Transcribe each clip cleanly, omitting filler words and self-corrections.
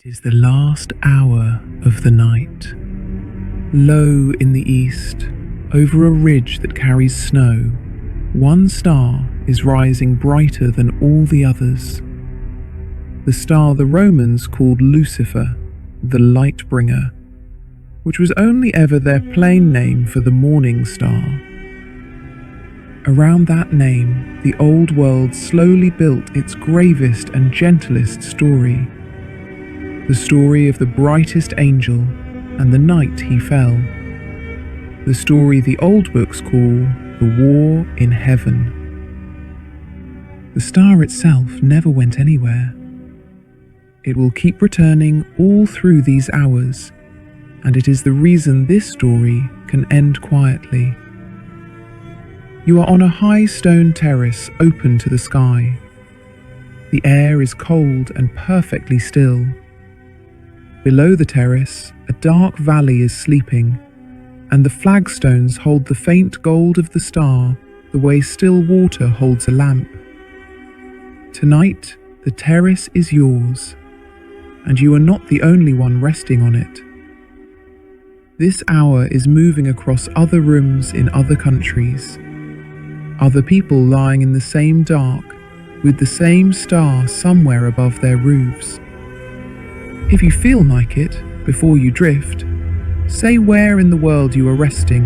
It is the last hour of the night. Low in the east, over a ridge that carries snow, one star is rising brighter than all the others. The star the Romans called Lucifer, the light bringer, which was only ever their plain name for the morning star. Around that name, the old world slowly built its gravest and gentlest story. The story of the brightest angel and the night he fell. The story the old books call the War in Heaven. The star itself never went anywhere. It will keep returning all through these hours, and it is the reason this story can end quietly. You are on a high stone terrace open to the sky. The air is cold and perfectly still. Below the terrace, a dark valley is sleeping, and the flagstones hold the faint gold of the star the way still water holds a lamp. Tonight, the terrace is yours, and you are not the only one resting on it. This hour is moving across other rooms in other countries, other people lying in the same dark, with the same star somewhere above their roofs. If you feel like it, before you drift, say where in the world you are resting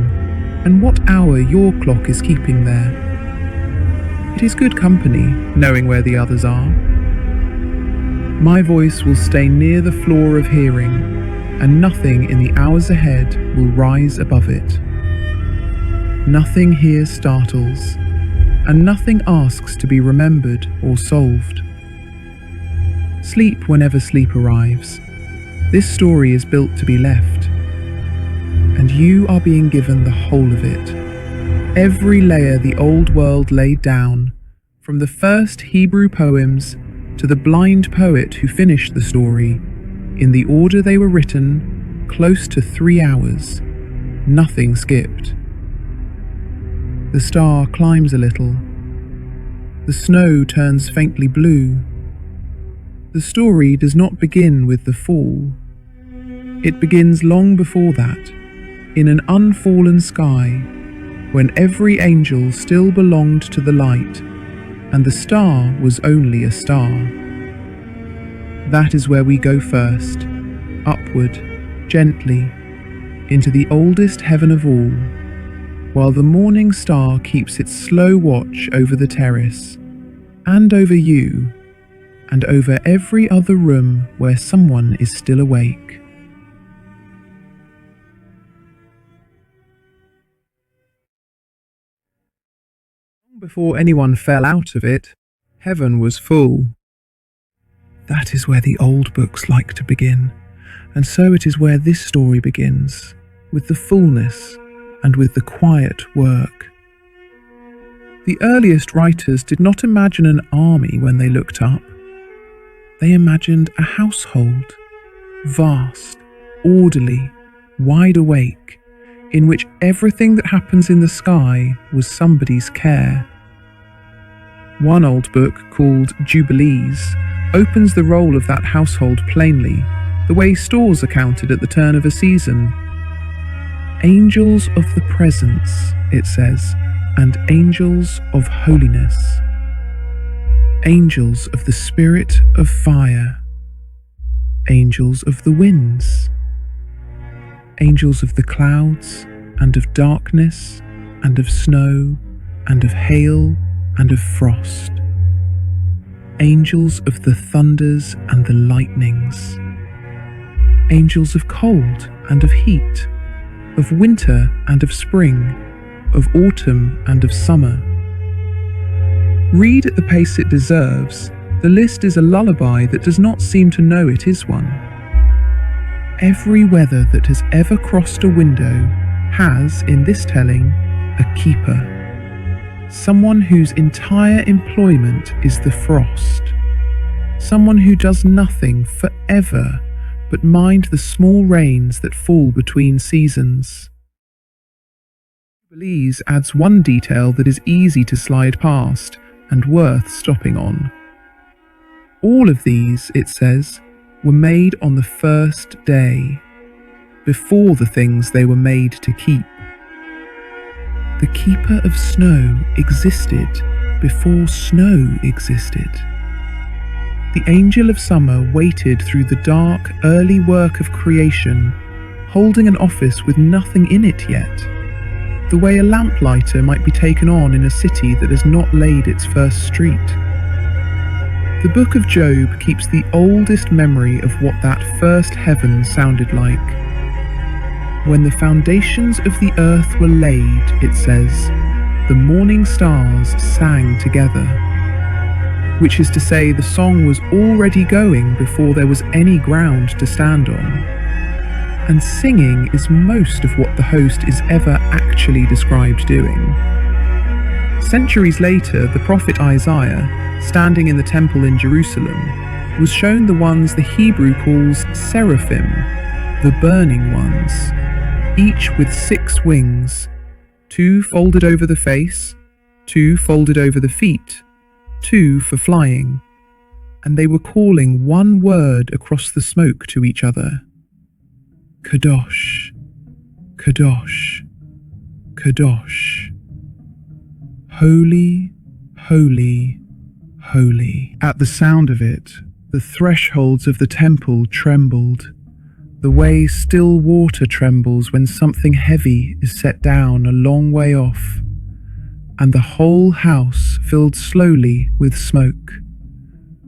and what hour your clock is keeping there. It is good company, knowing where the others are. My voice will stay near the floor of hearing, and nothing in the hours ahead will rise above it. Nothing here startles, and nothing asks to be remembered or solved. Sleep whenever sleep arrives. This story is built to be left, and you are being given the whole of it. Every layer the old world laid down, from the first Hebrew poems to the blind poet who finished the story, in the order they were written, close to 3 hours, nothing skipped. The star climbs a little. The snow turns faintly blue. The story does not begin with the fall. It begins long before that, in an unfallen sky, when every angel still belonged to the light, and the star was only a star. That is where we go first, upward, gently, into the oldest heaven of all, while the morning star keeps its slow watch over the terrace, and over you, and over every other room where someone is still awake. Long before anyone fell out of it, heaven was full. That is where the old books like to begin, and so it is where this story begins, with the fullness and with the quiet work. The earliest writers did not imagine an army when they looked up. They imagined a household, vast, orderly, wide awake, in which everything that happens in the sky was somebody's care. One old book, called Jubilees, opens the role of that household plainly, the way stores are counted at the turn of a season. Angels of the presence, it says, and angels of holiness. Angels of the spirit of fire, angels of the winds, angels of the clouds and of darkness and of snow and of hail and of frost, angels of the thunders and the lightnings, angels of cold and of heat, of winter and of spring, of autumn and of summer. Read at the pace it deserves, the list is a lullaby that does not seem to know it is one. Every weather that has ever crossed a window has, in this telling, a keeper. Someone whose entire employment is the frost. Someone who does nothing forever but mind the small rains that fall between seasons. Jubilees adds one detail that is easy to slide past and worth stopping on. All of these, it says, were made on the first day, before the things they were made to keep. The keeper of snow existed before snow existed. The angel of summer waited through the dark, early work of creation, holding an office with nothing in it yet, the way a lamplighter might be taken on in a city that has not laid its first street. The book of Job keeps the oldest memory of what that first heaven sounded like. When the foundations of the earth were laid, it says, the morning stars sang together, which is to say the song was already going before there was any ground to stand on. And singing is most of what the host is ever actually described doing. Centuries later, the prophet Isaiah, standing in the temple in Jerusalem, was shown the ones the Hebrew calls seraphim, the burning ones, each with 6 wings, 2 folded over the face, 2 folded over the feet, 2 for flying, and they were calling one word across the smoke to each other. Kadosh, Kadosh, Kadosh. Holy, holy, holy. At the sound of it, the thresholds of the temple trembled, the way still water trembles when something heavy is set down a long way off, and the whole house filled slowly with smoke,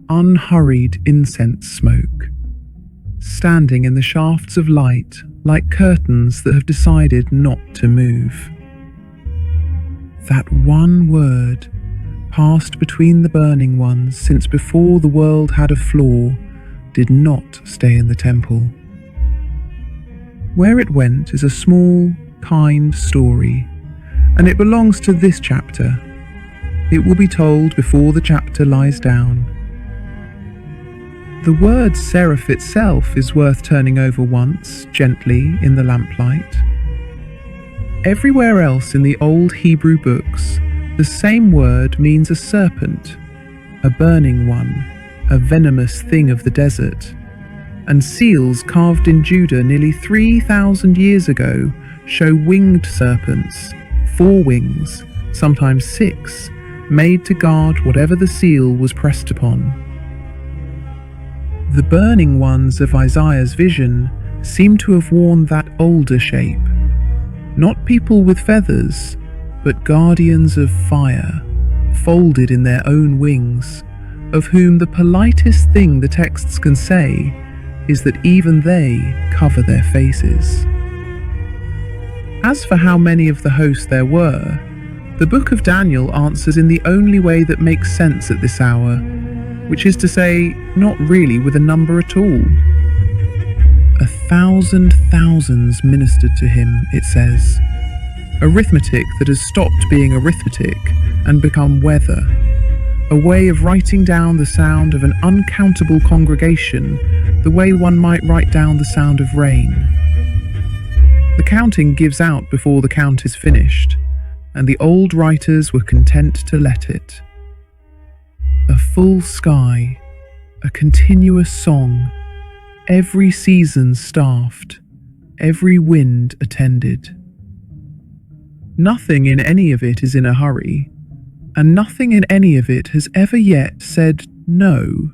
unhurried incense smoke, standing in the shafts of light like curtains that have decided not to move. That one word passed between the burning ones since before the world had a floor did not stay in the temple. Where it went is a small, kind story, and it belongs to this chapter. It will be told before the chapter lies down. The word seraph itself is worth turning over once, gently, in the lamplight. Everywhere else in the old Hebrew books, the same word means a serpent, a burning one, a venomous thing of the desert. And seals carved in Judah nearly 3,000 years ago show winged serpents, 4 wings, sometimes 6, made to guard whatever the seal was pressed upon. The burning ones of Isaiah's vision seem to have worn that older shape, not people with feathers, but guardians of fire, folded in their own wings, of whom the politest thing the texts can say is that even they cover their faces. As for how many of the host there were, the book of Daniel answers in the only way that makes sense at this hour, which is to say, not really with a number at all. 1,000 thousands ministered to him, it says. Arithmetic that has stopped being arithmetic and become weather. A way of writing down the sound of an uncountable congregation the way one might write down the sound of rain. The counting gives out before the count is finished, and the old writers were content to let it. A full sky, a continuous song, every season staffed, every wind attended. Nothing in any of it is in a hurry, and nothing in any of it has ever yet said no.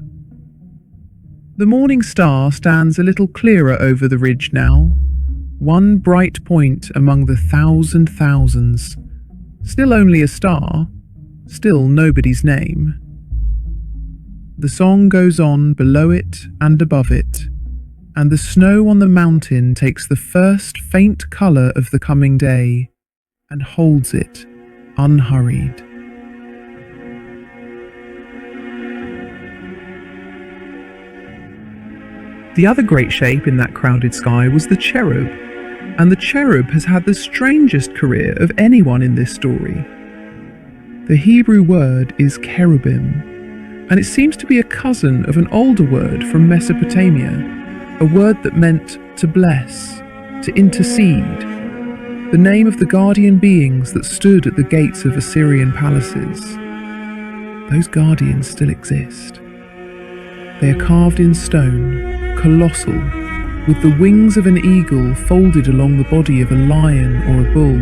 The morning star stands a little clearer over the ridge now, one bright point among the 1,000 thousands. Still only a star, still nobody's name. The song goes on below it and above it, and the snow on the mountain takes the first faint colour of the coming day and holds it unhurried. The other great shape in that crowded sky was the cherub, and the cherub has had the strangest career of anyone in this story. The Hebrew word is cherubim, and it seems to be a cousin of an older word from Mesopotamia, a word that meant to bless, to intercede, the name of the guardian beings that stood at the gates of Assyrian palaces. Those guardians still exist. They are carved in stone, colossal, with the wings of an eagle folded along the body of a lion or a bull,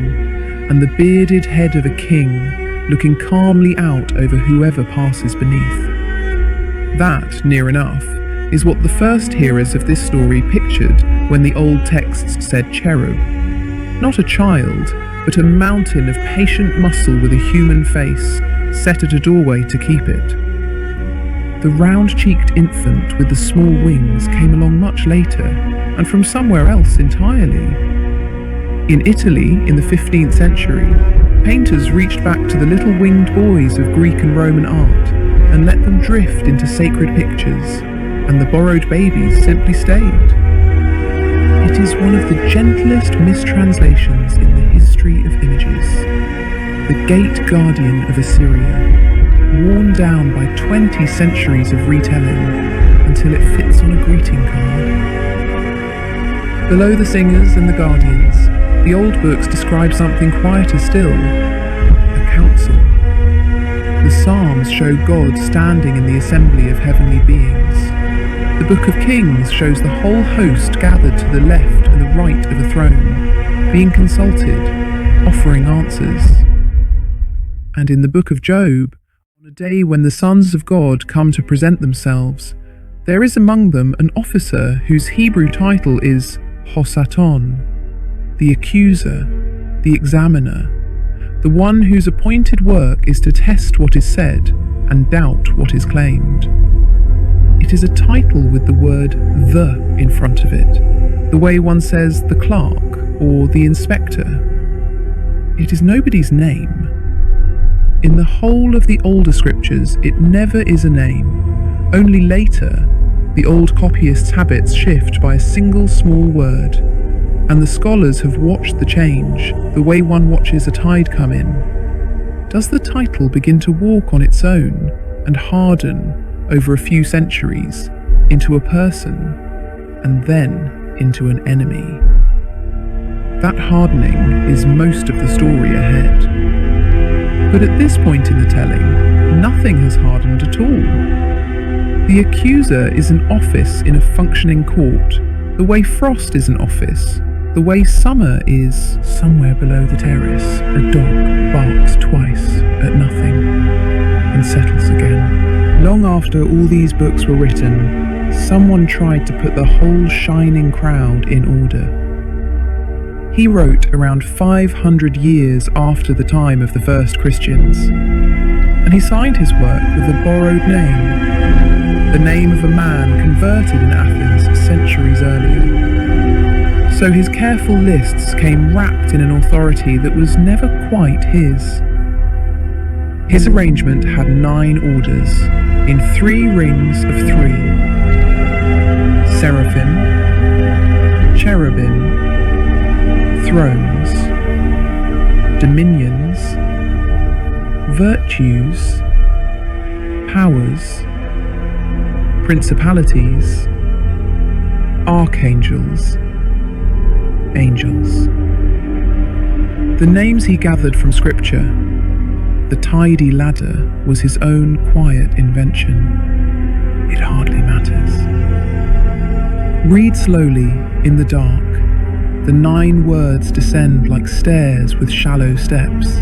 and the bearded head of a king looking calmly out over whoever passes beneath. That, near enough, is what the first hearers of this story pictured when the old texts said cherub. Not a child, but a mountain of patient muscle with a human face, set at a doorway to keep it. The round-cheeked infant with the small wings came along much later, and from somewhere else entirely. In Italy, in the 15th century, painters reached back to the little winged boys of Greek and Roman art and let them drift into sacred pictures, and the borrowed babies simply stayed. It is one of the gentlest mistranslations in the history of images. The gate guardian of Assyria, worn down by 20 centuries of retelling until it fits on a greeting card. Below the singers and the guardians, the old books describe something quieter still, a council. The Psalms show God standing in the assembly of heavenly beings. The Book of Kings shows the whole host gathered to the left and the right of a throne, being consulted, offering answers. And in the Book of Job, on a day when the sons of God come to present themselves, there is among them an officer whose Hebrew title is Hosaton, the accuser, the examiner, the one whose appointed work is to test what is said and doubt what is claimed. It is a title with the word "the" in front of it, the way one says the clerk or the inspector. It is nobody's name. In the whole of the older scriptures, it never is a name. Only later, the old copyists' habits shift by a single small word, and the scholars have watched the change, the way one watches a tide come in. Does the title begin to walk on its own and harden over a few centuries into a person, and then into an enemy? That hardening is most of the story ahead. But at this point in the telling, nothing has hardened at all. The accuser is an office in a functioning court, the way frost is an office, the way summer is. Somewhere below the terrace, a dog barks twice at nothing and settles again. Long after all these books were written, someone tried to put the whole shining crowd in order. He wrote around 500 years after the time of the first Christians, and he signed his work with a borrowed name, the name of a man converted in Athens centuries earlier. So his careful lists came wrapped in an authority that was never quite his. His arrangement had 9 orders, in 3 rings of 3. Seraphim, cherubim, thrones, dominions, virtues, powers, principalities, archangels, angels. The names he gathered from scripture, the tidy ladder, was his own quiet invention. It hardly matters. Read slowly, in the dark. The 9 words descend like stairs with shallow steps,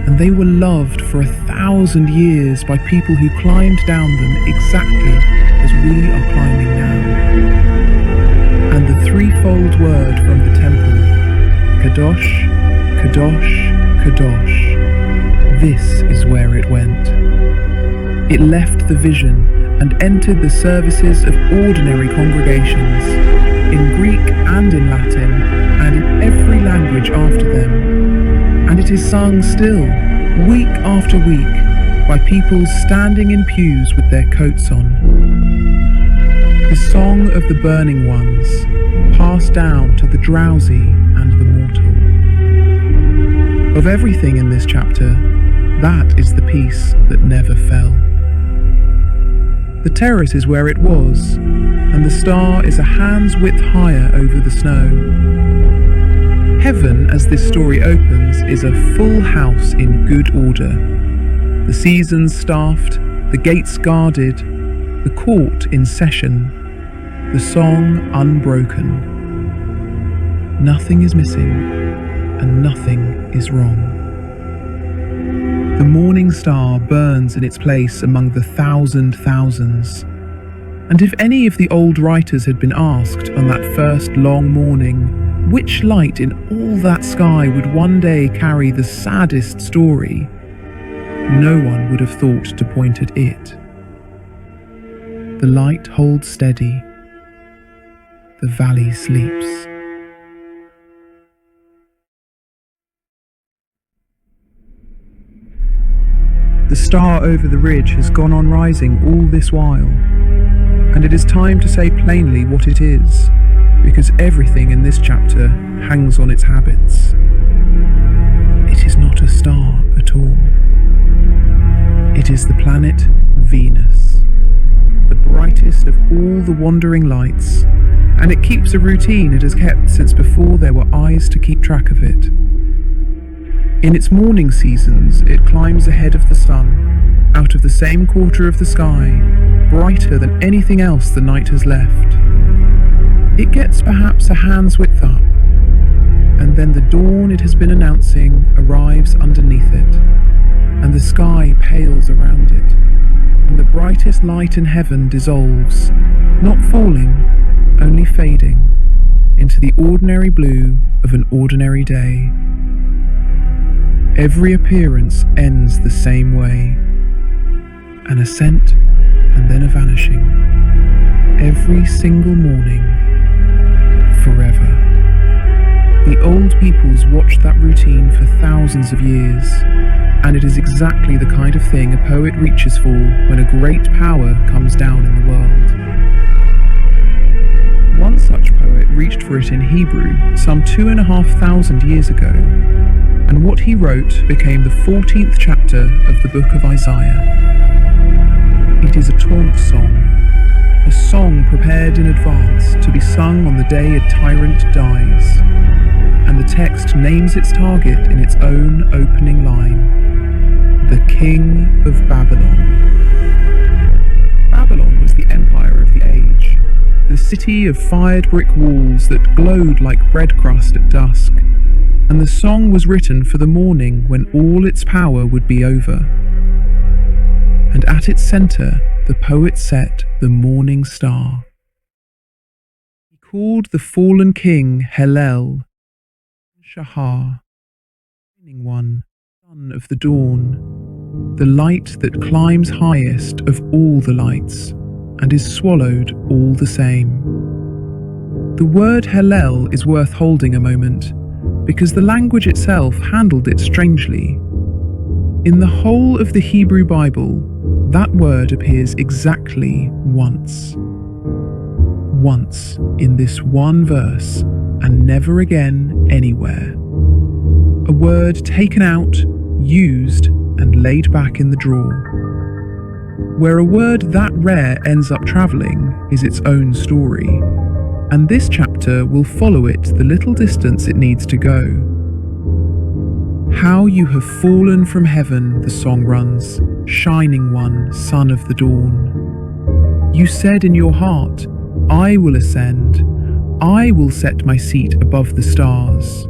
and they were loved for 1,000 years by people who climbed down them exactly as we are climbing now. And the 3-fold word from the temple, Kadosh, Kadosh, Kadosh, this is where it went. It left the vision and entered the services of ordinary congregations, in Greek and in Latin, and in every language after them. And it is sung still, week after week, by people standing in pews with their coats on. The song of the burning ones, passed down to the drowsy and the mortal. Of everything in this chapter, that is the piece that never fell. The terrace is where it was, and the star is a hand's width higher over the snow. Heaven, as this story opens, is a full house in good order. The seasons staffed, the gates guarded, the court in session. the song unbroken. Nothing is missing, and nothing is wrong. The morning star burns in its place among the thousand thousands. And if any of the old writers had been asked on that first long morning which light in all that sky would one day carry the saddest story, no one would have thought to point at it. The light holds steady. The valley sleeps. The star over the ridge has gone on rising all this while, and it is time to say plainly what it is, because everything in this chapter hangs on its habits. It is not a star at all. It is the planet Venus, the brightest of all the wandering lights, and it keeps a routine it has kept since before there were eyes to keep track of it. In its morning seasons, it climbs ahead of the sun, out of the same quarter of the sky, brighter than anything else the night has left. It gets perhaps a hand's width up, and then the dawn it has been announcing arrives underneath it, and the sky pales around it, and the brightest light in heaven dissolves, not falling, only fading, into the ordinary blue of an ordinary day. Every appearance ends the same way, an ascent and then a vanishing, every single morning, forever. The old peoples watched that routine for thousands of years, and it is exactly the kind of thing a poet reaches for when a great power comes down in the world. One such poet reached for it in Hebrew some 2,500 years ago, and what he wrote became the 14th chapter of the book of Isaiah. It is a taunt song, a song prepared in advance to be sung on the day a tyrant dies, and the text names its target in its own opening line: the King of Babylon. Babylon was the empire of the age, the city of fired brick walls that glowed like bread crust at dusk, and the song was written for the morning when all its power would be over. And at its centre, the poet set the morning star. He called the fallen king Hallel, Shahar, shining one, son of the dawn, the light that climbs highest of all the lights, and is swallowed all the same. The word Hallel is worth holding a moment, because the language itself handled it strangely. In the whole of the Hebrew Bible, that word appears exactly once. Once in this one verse, and never again anywhere. A word taken out, used, and laid back in the drawer. Where a word that rare ends up travelling is its own story, and this chapter will follow it the little distance it needs to go. How you have fallen from heaven, the song runs, shining one, son of the dawn. You said in your heart, I will ascend, I will set my seat above the stars.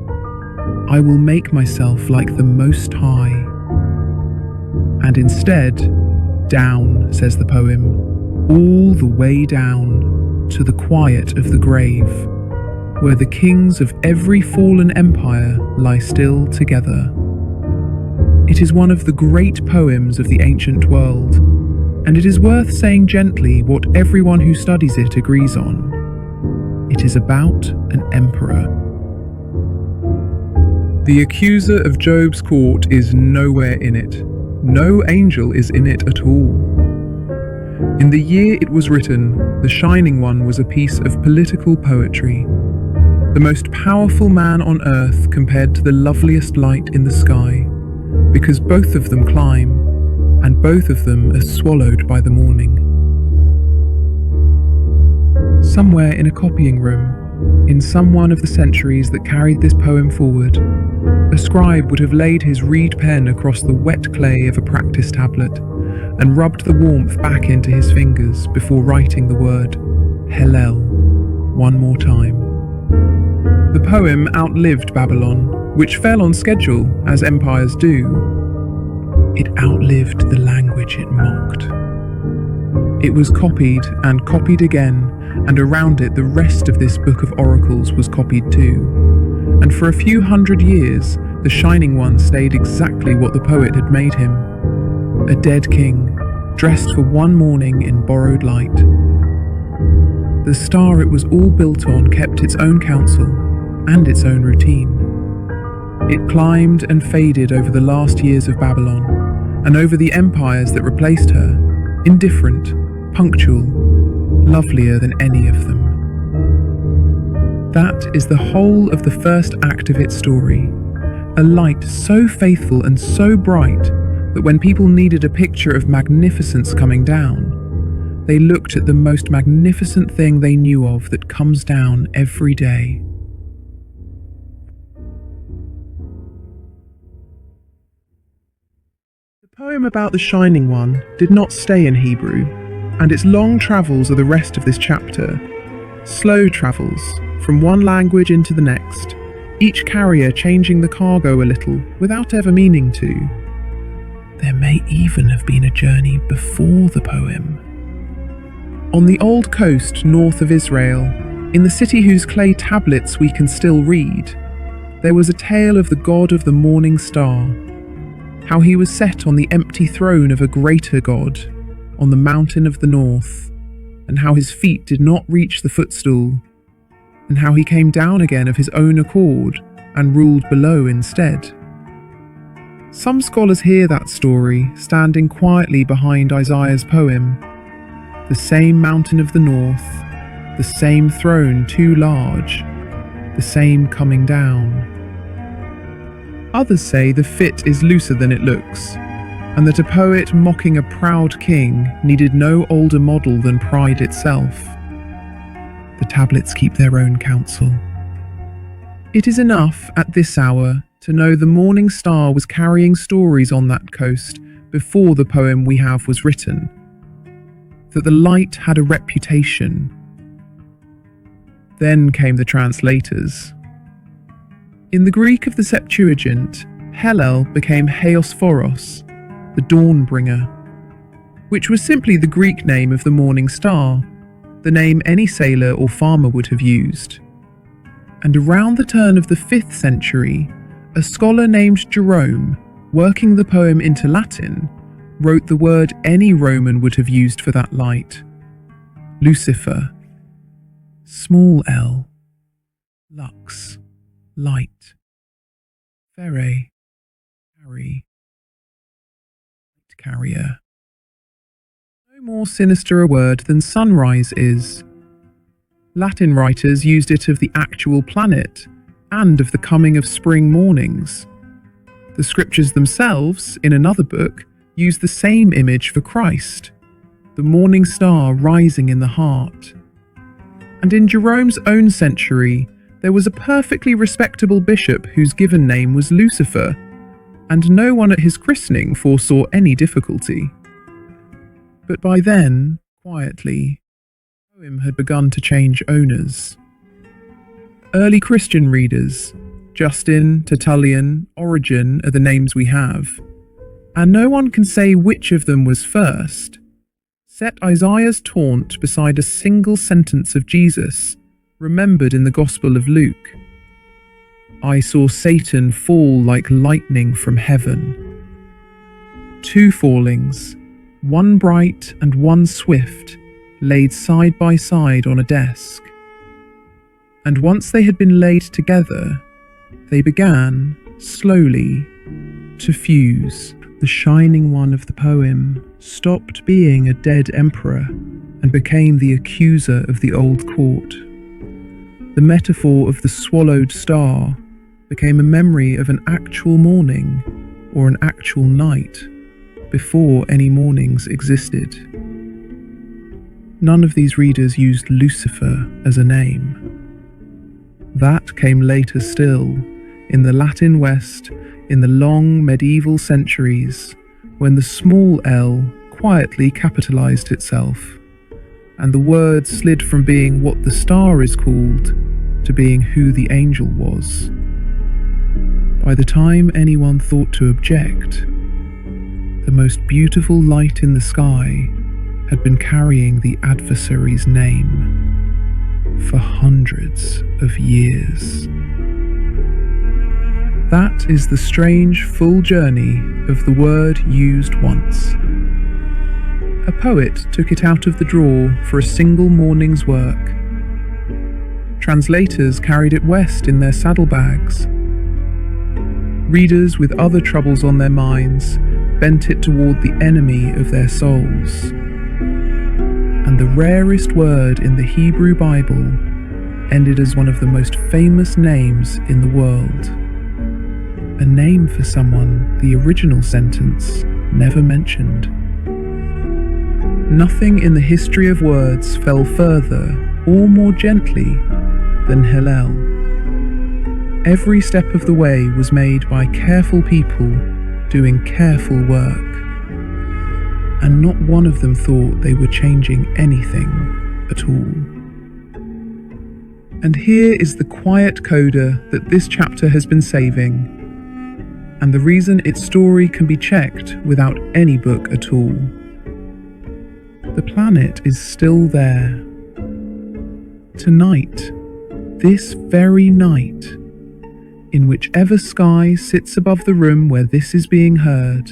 I will make myself like the Most High. And instead, down, says the poem, all the way down, to the quiet of the grave, where the kings of every fallen empire lie still together. It is one of the great poems of the ancient world, and it is worth saying gently what everyone who studies it agrees on. It is about an emperor. The accuser of Job's court is nowhere in it. No angel is in it at all. In the year it was written, The Shining One was a piece of political poetry, the most powerful man on earth compared to the loveliest light in the sky, because both of them climb, and both of them are swallowed by the morning. Somewhere in a copying room, in some one of the centuries that carried this poem forward, a scribe would have laid his reed pen across the wet clay of a practice tablet and rubbed the warmth back into his fingers before writing the word Hallel. one more time. The poem outlived Babylon, which fell on schedule, as empires do. It outlived the language it mocked. It was copied and copied again, and around it the rest of this book of oracles was copied too. And for a few hundred years, the Shining One stayed exactly what the poet had made him. A dead king, dressed for one morning in borrowed light. The star it was all built on kept its own counsel and its own routine. It climbed and faded over the last years of Babylon, and over the empires that replaced her, indifferent, punctual, lovelier than any of them. That is the whole of the first act of its story, a light so faithful and so bright that when people needed a picture of magnificence coming down, they looked at the most magnificent thing they knew of that comes down every day. The poem about the Shining One did not stay in Hebrew, and its long travels are the rest of this chapter. Slow travels, from one language into the next, each carrier changing the cargo a little without ever meaning to. There may even have been a journey before the poem. On the old coast north of Israel, in the city whose clay tablets we can still read, there was a tale of the god of the morning star, how he was set on the empty throne of a greater god, on the mountain of the north, and how his feet did not reach the footstool, and how he came down again of his own accord and ruled below instead. Some scholars hear that story standing quietly behind Isaiah's poem. The same mountain of the north, the same throne too large, the same coming down. Others say the fit is looser than it looks, and that a poet mocking a proud king needed no older model than pride itself. The tablets keep their own counsel. It is enough at this hour to know the morning star was carrying stories on that coast before the poem we have was written, that the light had a reputation. Then came the translators. In the Greek of the Septuagint, Hellel became Heosphoros, the dawn bringer, which was simply the Greek name of the morning star, the name any sailor or farmer would have used. And around the turn of the 5th century, a scholar named Jerome, working the poem into Latin, wrote the word any Roman would have used for that light: Lucifer, small l, lux, light, fere, carry, carrier. No more sinister a word than sunrise is. Latin writers used it of the actual planet and of the coming of spring mornings. The scriptures themselves, in another book, use the same image for Christ, the morning star rising in the heart. And in Jerome's own century, there was a perfectly respectable bishop whose given name was Lucifer, and no one at his christening foresaw any difficulty. But by then, quietly, the poem had begun to change owners. Early Christian readers, Justin, Tertullian, Origen are the names we have, and no one can say which of them was first, set Isaiah's taunt beside a single sentence of Jesus, remembered in the Gospel of Luke. I saw Satan fall like lightning from heaven. 2 fallings, one bright and one swift, laid side by side on a desk. And once they had been laid together, they began, slowly, to fuse. The Shining One of the poem stopped being a dead emperor and became the accuser of the old court. The metaphor of the swallowed star became a memory of an actual morning or an actual night before any mornings existed. None of these readers used Lucifer as a name. That came later still, in the Latin West, in the long medieval centuries, when the small l quietly capitalized itself, and the word slid from being what the star is called to being who the angel was. By the time anyone thought to object, the most beautiful light in the sky had been carrying the adversary's name for hundreds of years. That is the strange full journey of the word used once. A poet took it out of the drawer for a single morning's work. Translators carried it west in their saddlebags. Readers with other troubles on their minds bent it toward the enemy of their souls. And the rarest word in the Hebrew Bible ended as one of the most famous names in the world. A name for someone the original sentence never mentioned. Nothing in the history of words fell further or more gently than Hillel. Every step of the way was made by careful people doing careful work, and not one of them thought they were changing anything at all. And here is the quiet coda that this chapter has been saving, and the reason its story can be checked without any book at all. The planet is still there. Tonight, this very night, in whichever sky sits above the room where this is being heard,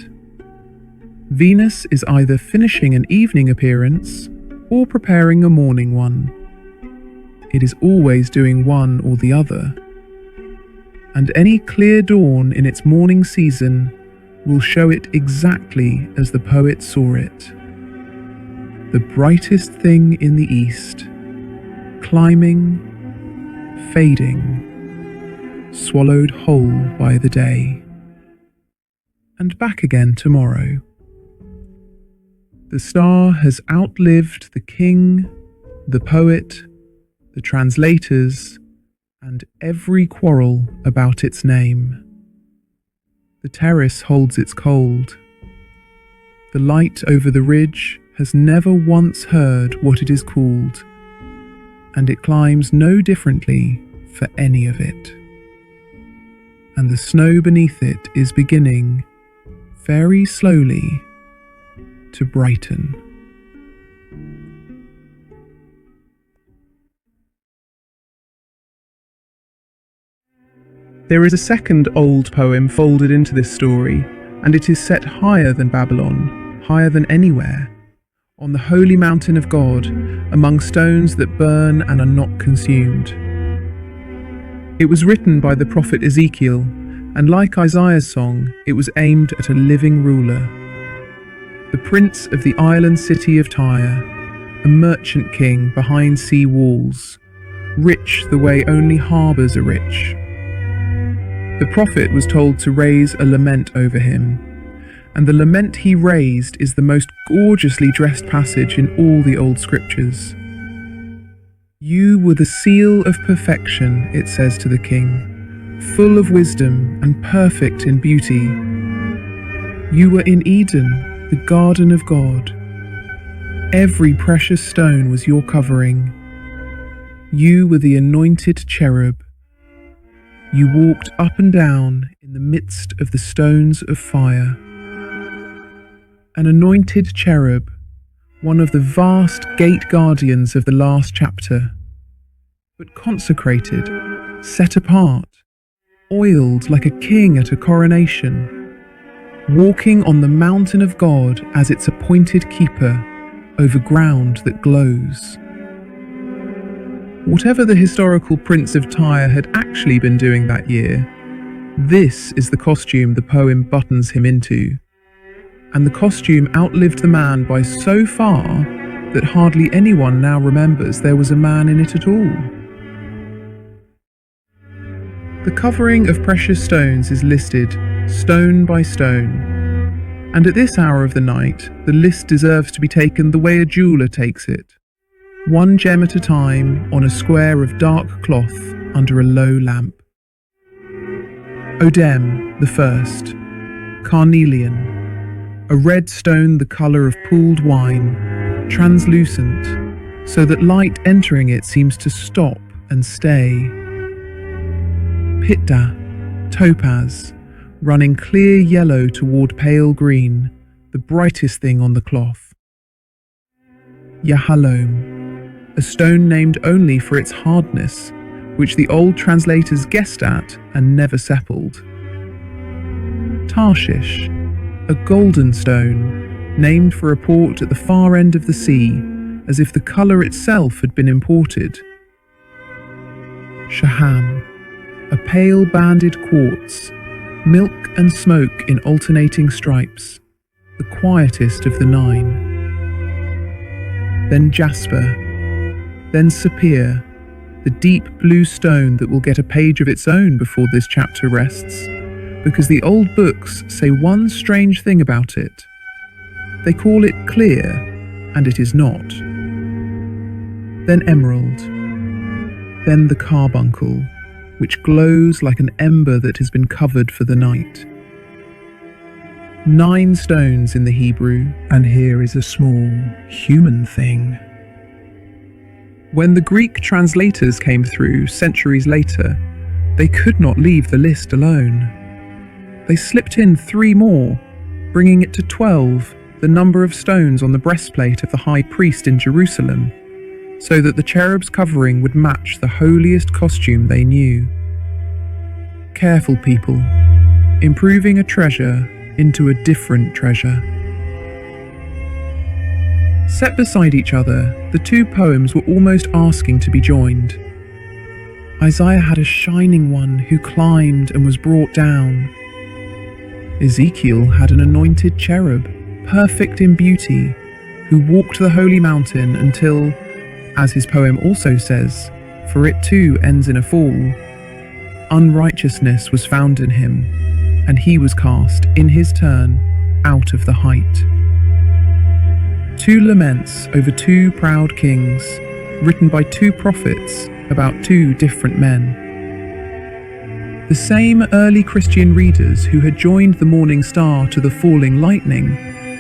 Venus is either finishing an evening appearance or preparing a morning one. It is always doing one or the other. And any clear dawn in its morning season will show it exactly as the poet saw it. The brightest thing in the east, climbing, fading, swallowed whole by the day, and back again tomorrow. The star has outlived the king, the poet, the translators, and every quarrel about its name. The terrace holds its cold. The light over the ridge has never once heard what it is called, and it climbs no differently for any of it. And the snow beneath it is beginning, very slowly, to brighten. There is a second old poem folded into this story, and it is set higher than Babylon, higher than anywhere, on the holy mountain of God, among stones that burn and are not consumed. It was written by the prophet Ezekiel, and like Isaiah's song, it was aimed at a living ruler. The prince of the island city of Tyre, a merchant king behind sea walls, rich the way only harbours are rich. The prophet was told to raise a lament over him, and the lament he raised is the most gorgeously dressed passage in all the old scriptures. You were the seal of perfection, it says to the king, full of wisdom and perfect in beauty. You were in Eden, the garden of God. Every precious stone was your covering. You were the anointed cherub. You walked up and down in the midst of the stones of fire. An anointed cherub, one of the vast gate guardians of the last chapter, but consecrated, set apart, oiled like a king at a coronation, walking on the mountain of God as its appointed keeper over ground that glows. Whatever the historical Prince of Tyre had actually been doing that year, this is the costume the poem buttons him into. And the costume outlived the man by so far that hardly anyone now remembers there was a man in it at all. The covering of precious stones is listed stone by stone, and at this hour of the night the list deserves to be taken the way a jeweller takes it, one gem at a time on a square of dark cloth under a low lamp. Odem, the first, carnelian, a red stone the colour of pooled wine, translucent, so that light entering it seems to stop and stay. Pitta, topaz, running clear yellow toward pale green, the brightest thing on the cloth. Yahalom, a stone named only for its hardness, which the old translators guessed at and never sepaled. Tarshish, a golden stone, named for a port at the far end of the sea, as if the colour itself had been imported. Shaham, a pale banded quartz, milk and smoke in alternating stripes, the quietest of the 9. Then jasper, then sapphire, the deep blue stone that will get a page of its own before this chapter rests, because the old books say one strange thing about it. They call it clear, and it is not. Then emerald, then the carbuncle, which glows like an ember that has been covered for the night. 9 stones in the Hebrew, and here is a small human thing. When the Greek translators came through centuries later, they could not leave the list alone. They slipped in 3 more, bringing it to 12, the number of stones on the breastplate of the high priest in Jerusalem, so that the cherub's covering would match the holiest costume they knew. Careful people, improving a treasure into a different treasure. Set beside each other, the 2 poems were almost asking to be joined. Isaiah had a shining one who climbed and was brought down. Ezekiel had an anointed cherub, perfect in beauty, who walked the holy mountain until, as his poem also says, for it too ends in a fall, unrighteousness was found in him, and he was cast, in his turn, out of the height. 2 laments over 2 proud kings, written by 2 prophets about 2 different men. The same early Christian readers who had joined the morning star to the falling lightning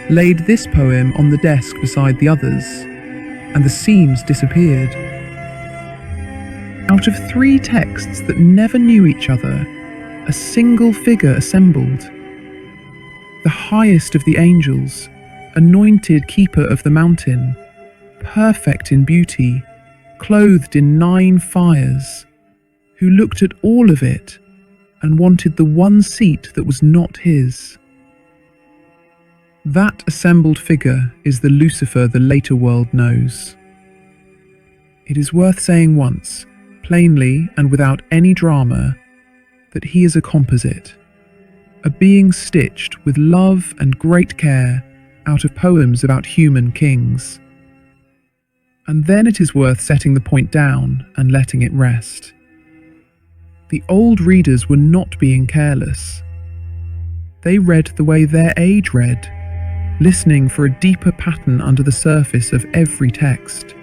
laid this poem on the desk beside the others, and the seams disappeared. Out of 3 texts that never knew each other, a single figure assembled. The highest of the angels, anointed keeper of the mountain, perfect in beauty, clothed in 9 fires, who looked at all of it and wanted the one seat that was not his. That assembled figure is the Lucifer the later world knows. It is worth saying once, plainly and without any drama, that he is a composite, a being stitched with love and great care out of poems about human kings. And then it is worth setting the point down and letting it rest. The old readers were not being careless. They read the way their age read, listening for a deeper pattern under the surface of every text.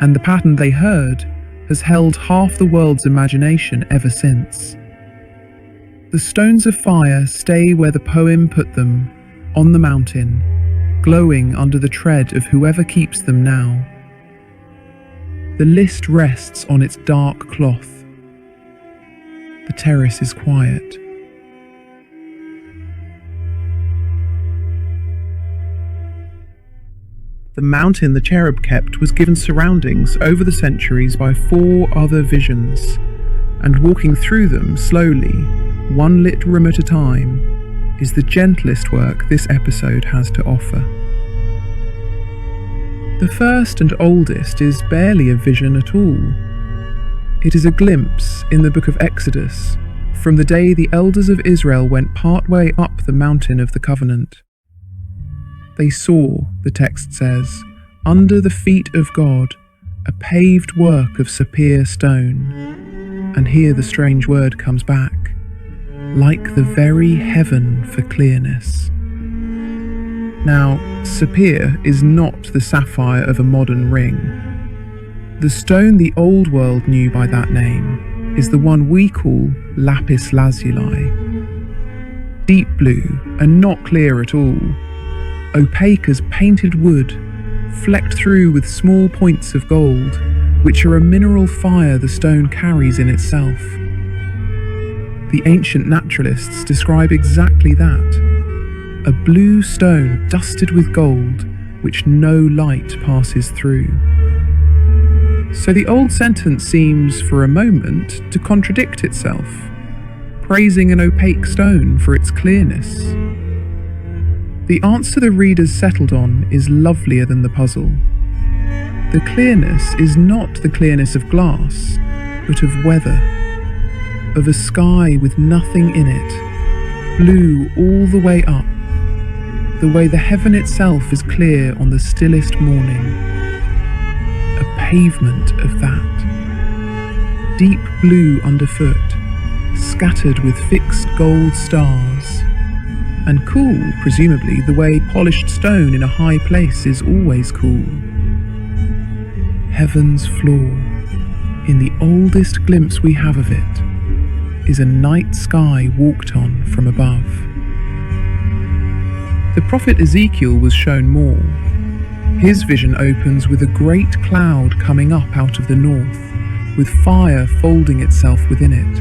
And the pattern they heard has held half the world's imagination ever since. The stones of fire stay where the poem put them, on the mountain, glowing under the tread of whoever keeps them now. The list rests on its dark cloth. The terrace is quiet. The mountain the cherub kept was given surroundings over the centuries by 4 other visions, and walking through them slowly, one lit room at a time, is the gentlest work this episode has to offer. The first and oldest is barely a vision at all. It is a glimpse in the book of Exodus, from the day the elders of Israel went partway up the mountain of the covenant. They saw, the text says, under the feet of God, a paved work of sapphire stone. And here the strange word comes back, like the very heaven for clearness. Now, sapphire is not the sapphire of a modern ring. The stone the old world knew by that name is the one we call lapis lazuli. Deep blue and not clear at all, opaque as painted wood, flecked through with small points of gold, which are a mineral fire the stone carries in itself. The ancient naturalists describe exactly that: a blue stone dusted with gold, which no light passes through. So the old sentence seems, for a moment, to contradict itself, praising an opaque stone for its clearness. The answer the readers settled on is lovelier than the puzzle. The clearness is not the clearness of glass, but of weather, of a sky with nothing in it, blue all the way up, the way the heaven itself is clear on the stillest morning. A pavement of that, deep blue underfoot, scattered with fixed gold stars, and cool, presumably, the way polished stone in a high place is always cool. Heaven's floor, in the oldest glimpse we have of it, is a night sky walked on from above. The prophet Ezekiel was shown more. His vision opens with a great cloud coming up out of the north, with fire folding itself within it,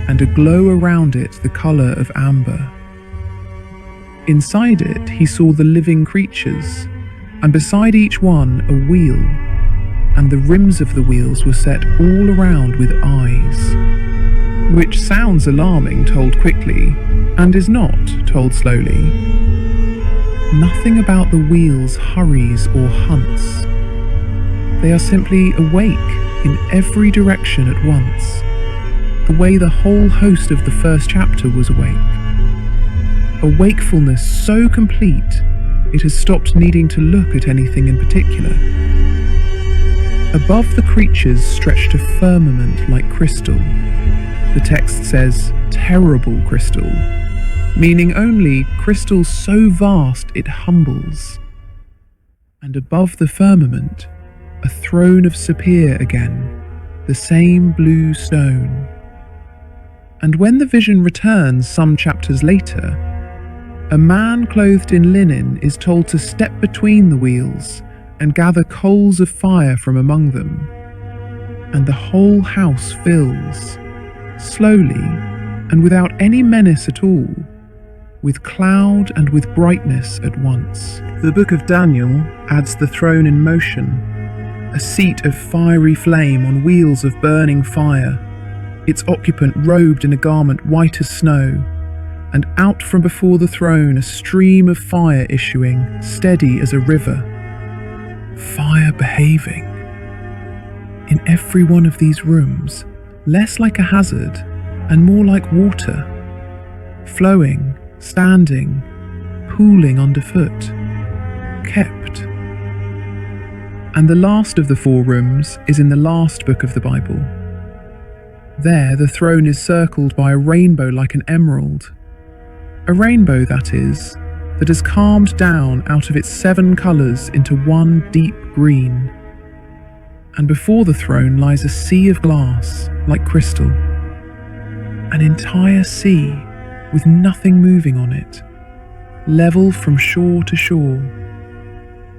and a glow around it the colour of amber. Inside it he saw the living creatures, and beside each one a wheel, and the rims of the wheels were set all around with eyes, which sounds alarming told quickly, and is not told slowly. Nothing about the wheels hurries or hunts. They are simply awake in every direction at once, the way the whole host of the first chapter was awake. A wakefulness so complete it has stopped needing to look at anything in particular. Above the creatures stretched a firmament like crystal. The text says, terrible crystal, meaning only crystal so vast it humbles. And above the firmament, a throne of sapphire again, the same blue stone. And when the vision returns some chapters later, a man clothed in linen is told to step between the wheels and gather coals of fire from among them. And the whole house fills, slowly and without any menace at all, with cloud and with brightness at once. The book of Daniel adds the throne in motion, a seat of fiery flame on wheels of burning fire, its occupant robed in a garment white as snow, and out from before the throne a stream of fire issuing, steady as a river. Fire behaving. In every one of these rooms, less like a hazard and more like water, flowing, standing, pooling underfoot, kept. And the last of the 4 rooms is in the last book of the Bible. There the throne is circled by a rainbow like an emerald. A rainbow, that is, that has calmed down out of its 7 colours into one deep green. And before the throne lies a sea of glass, like crystal. An entire sea, with nothing moving on it, level from shore to shore,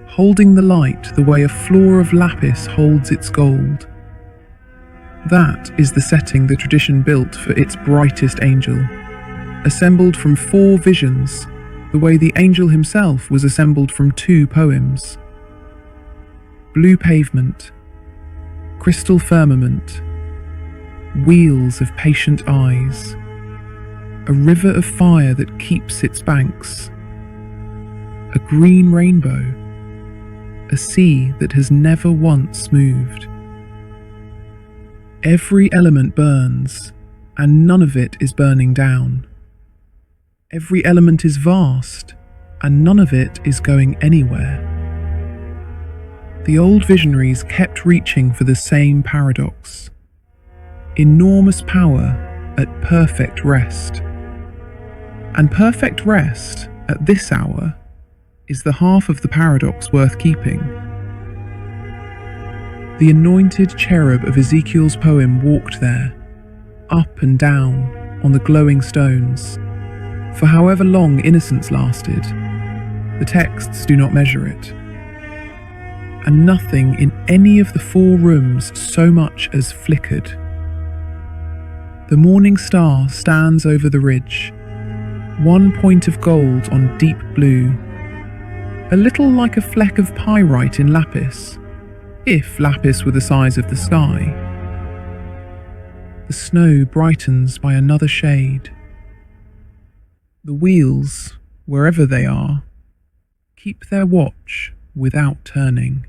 holding the light the way a floor of lapis holds its gold. That is the setting the tradition built for its brightest angel, assembled from 4 visions, the way the angel himself was assembled from 2 poems. Blue pavement, crystal firmament, wheels of patient eyes, a river of fire that keeps its banks, a green rainbow, a sea that has never once moved. Every element burns, and none of it is burning down. Every element is vast, and none of it is going anywhere. The old visionaries kept reaching for the same paradox: enormous power at perfect rest. And perfect rest, at this hour, is the half of the paradox worth keeping. The anointed cherub of Ezekiel's poem walked there, up and down, on the glowing stones, for however long innocence lasted. The texts do not measure it. and nothing in any of the 4 rooms so much as flickered. The morning star stands over the ridge, one point of gold on deep blue, a little like a fleck of pyrite in lapis, if lapis were the size of the sky. The snow brightens by another shade. The wheels, wherever they are, keep their watch without turning.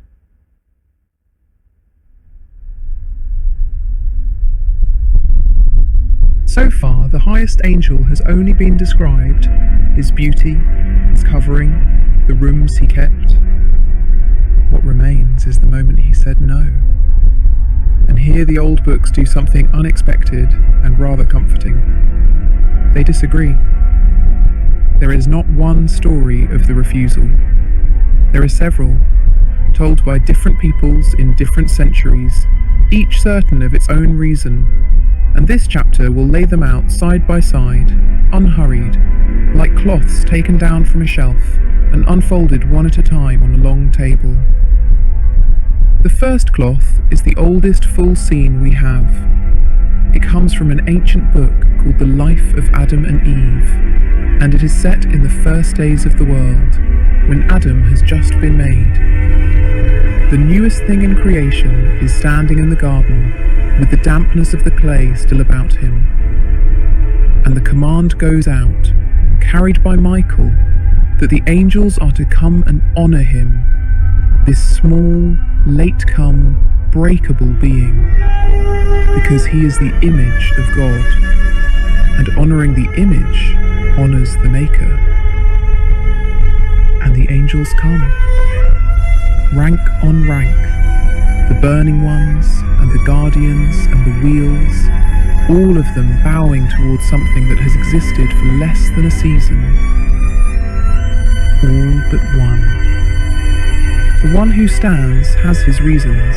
So far, the highest angel has only been described: his beauty, his covering, the rooms he kept. What remains is the moment he said no. And here the old books do something unexpected and rather comforting. They disagree. There is not one story of the refusal. There are several, told by different peoples in different centuries, each certain of its own reason, and this chapter will lay them out side by side, unhurried, like cloths taken down from a shelf and unfolded one at a time on a long table. The first cloth is the oldest full scene we have. It comes from an ancient book called The Life of Adam and Eve, and it is set in the first days of the world, when Adam has just been made. The newest thing in creation is standing in the garden, with the dampness of the clay still about him. And the command goes out, carried by Micheal, that the angels are to come and honour him, this small, late-come, breakable being, because he is the image of God, and honouring the image honours the Maker. And the angels come, rank on rank, the burning ones, and the guardians, and the wheels, all of them bowing towards something that has existed for less than a season. All but one. The one who stands has his reasons,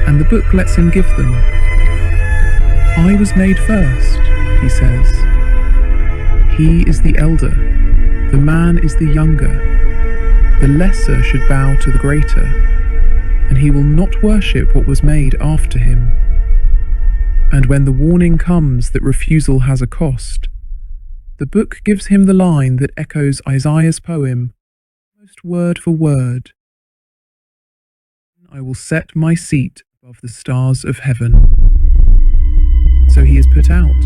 and the book lets him give them. I was made first, he says. He is the elder, the man is the younger. The lesser should bow to the greater, and he will not worship what was made after him. And when the warning comes that refusal has a cost, the book gives him the line that echoes Isaiah's poem, almost word for word. I will set my seat above the stars of heaven. So he is put out,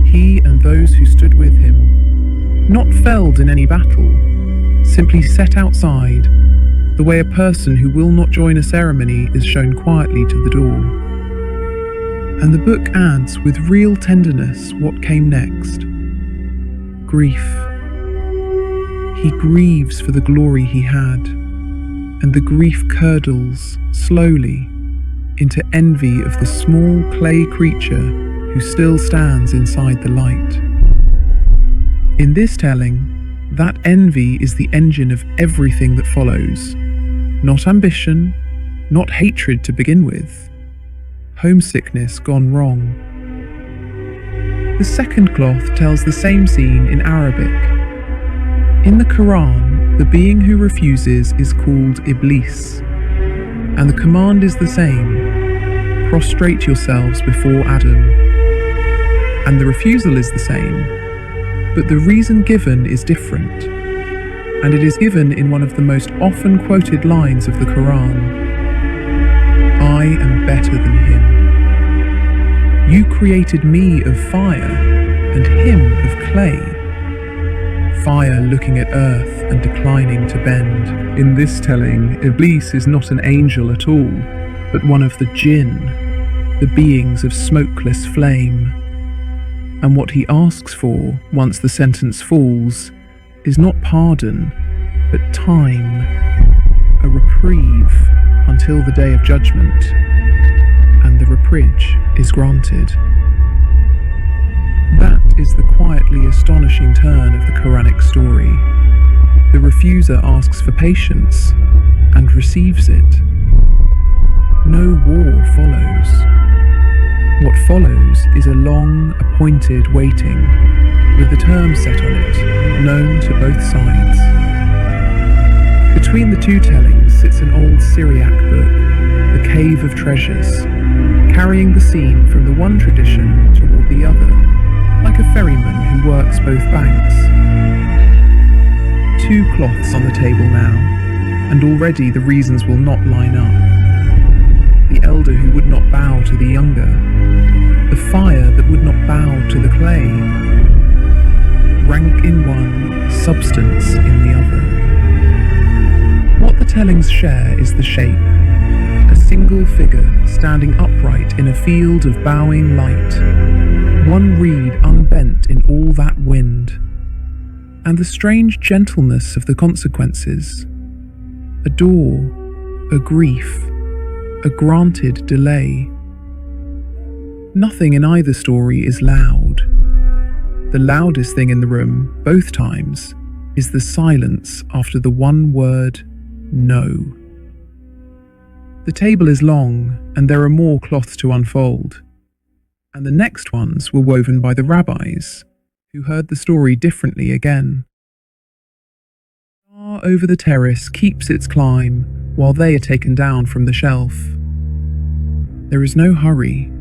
he and those who stood with him, not felled in any battle, simply set outside, the way a person who will not join a ceremony is shown quietly to the door. And the book adds with real tenderness what came next. Grief. He grieves for the glory he had, and the grief curdles, slowly, into envy of the small clay creature who still stands inside the light. In this telling, that envy is the engine of everything that follows. Not ambition, not hatred to begin with. Homesickness gone wrong. The second cloth tells the same scene in Arabic. In the Quran, the being who refuses is called Iblis, and the command is the same: prostrate yourselves before Adam. And the refusal is the same, but the reason given is different, and it is given in one of the most often quoted lines of the Quran: I am better than him. You created me of fire, and him of clay. Fire looking at earth and declining to bend. In this telling, Iblis is not an angel at all, but one of the jinn, the beings of smokeless flame. And what he asks for, once the sentence falls, is not pardon, but time, a reprieve until the day of judgment, and the reprieve is granted. That is the quietly astonishing turn of the Quranic story. The refuser asks for patience and receives it. No war follows. What follows is a long, appointed waiting, with the terms set on it, known to both sides. Between the two tellings, it's an old Syriac book, The Cave of Treasures, carrying the scene from the one tradition toward the other, like a ferryman who works both banks. 2 cloths on the table now, and already the reasons will not line up. The elder who would not bow to the younger, the fire that would not bow to the clay. Rank in one, substance in the other. What the tellings share is the shape, a single figure standing upright in a field of bowing light, one reed unbent in all that wind, and the strange gentleness of the consequences, a door, a grief, a granted delay. Nothing in either story is loud. The loudest thing in the room, both times, is the silence after the one word, no. The table is long, and there are more cloths to unfold. And the next ones were woven by the rabbis, who heard the story differently again. Far over the terrace keeps its climb, while they are taken down from the shelf. There is no hurry.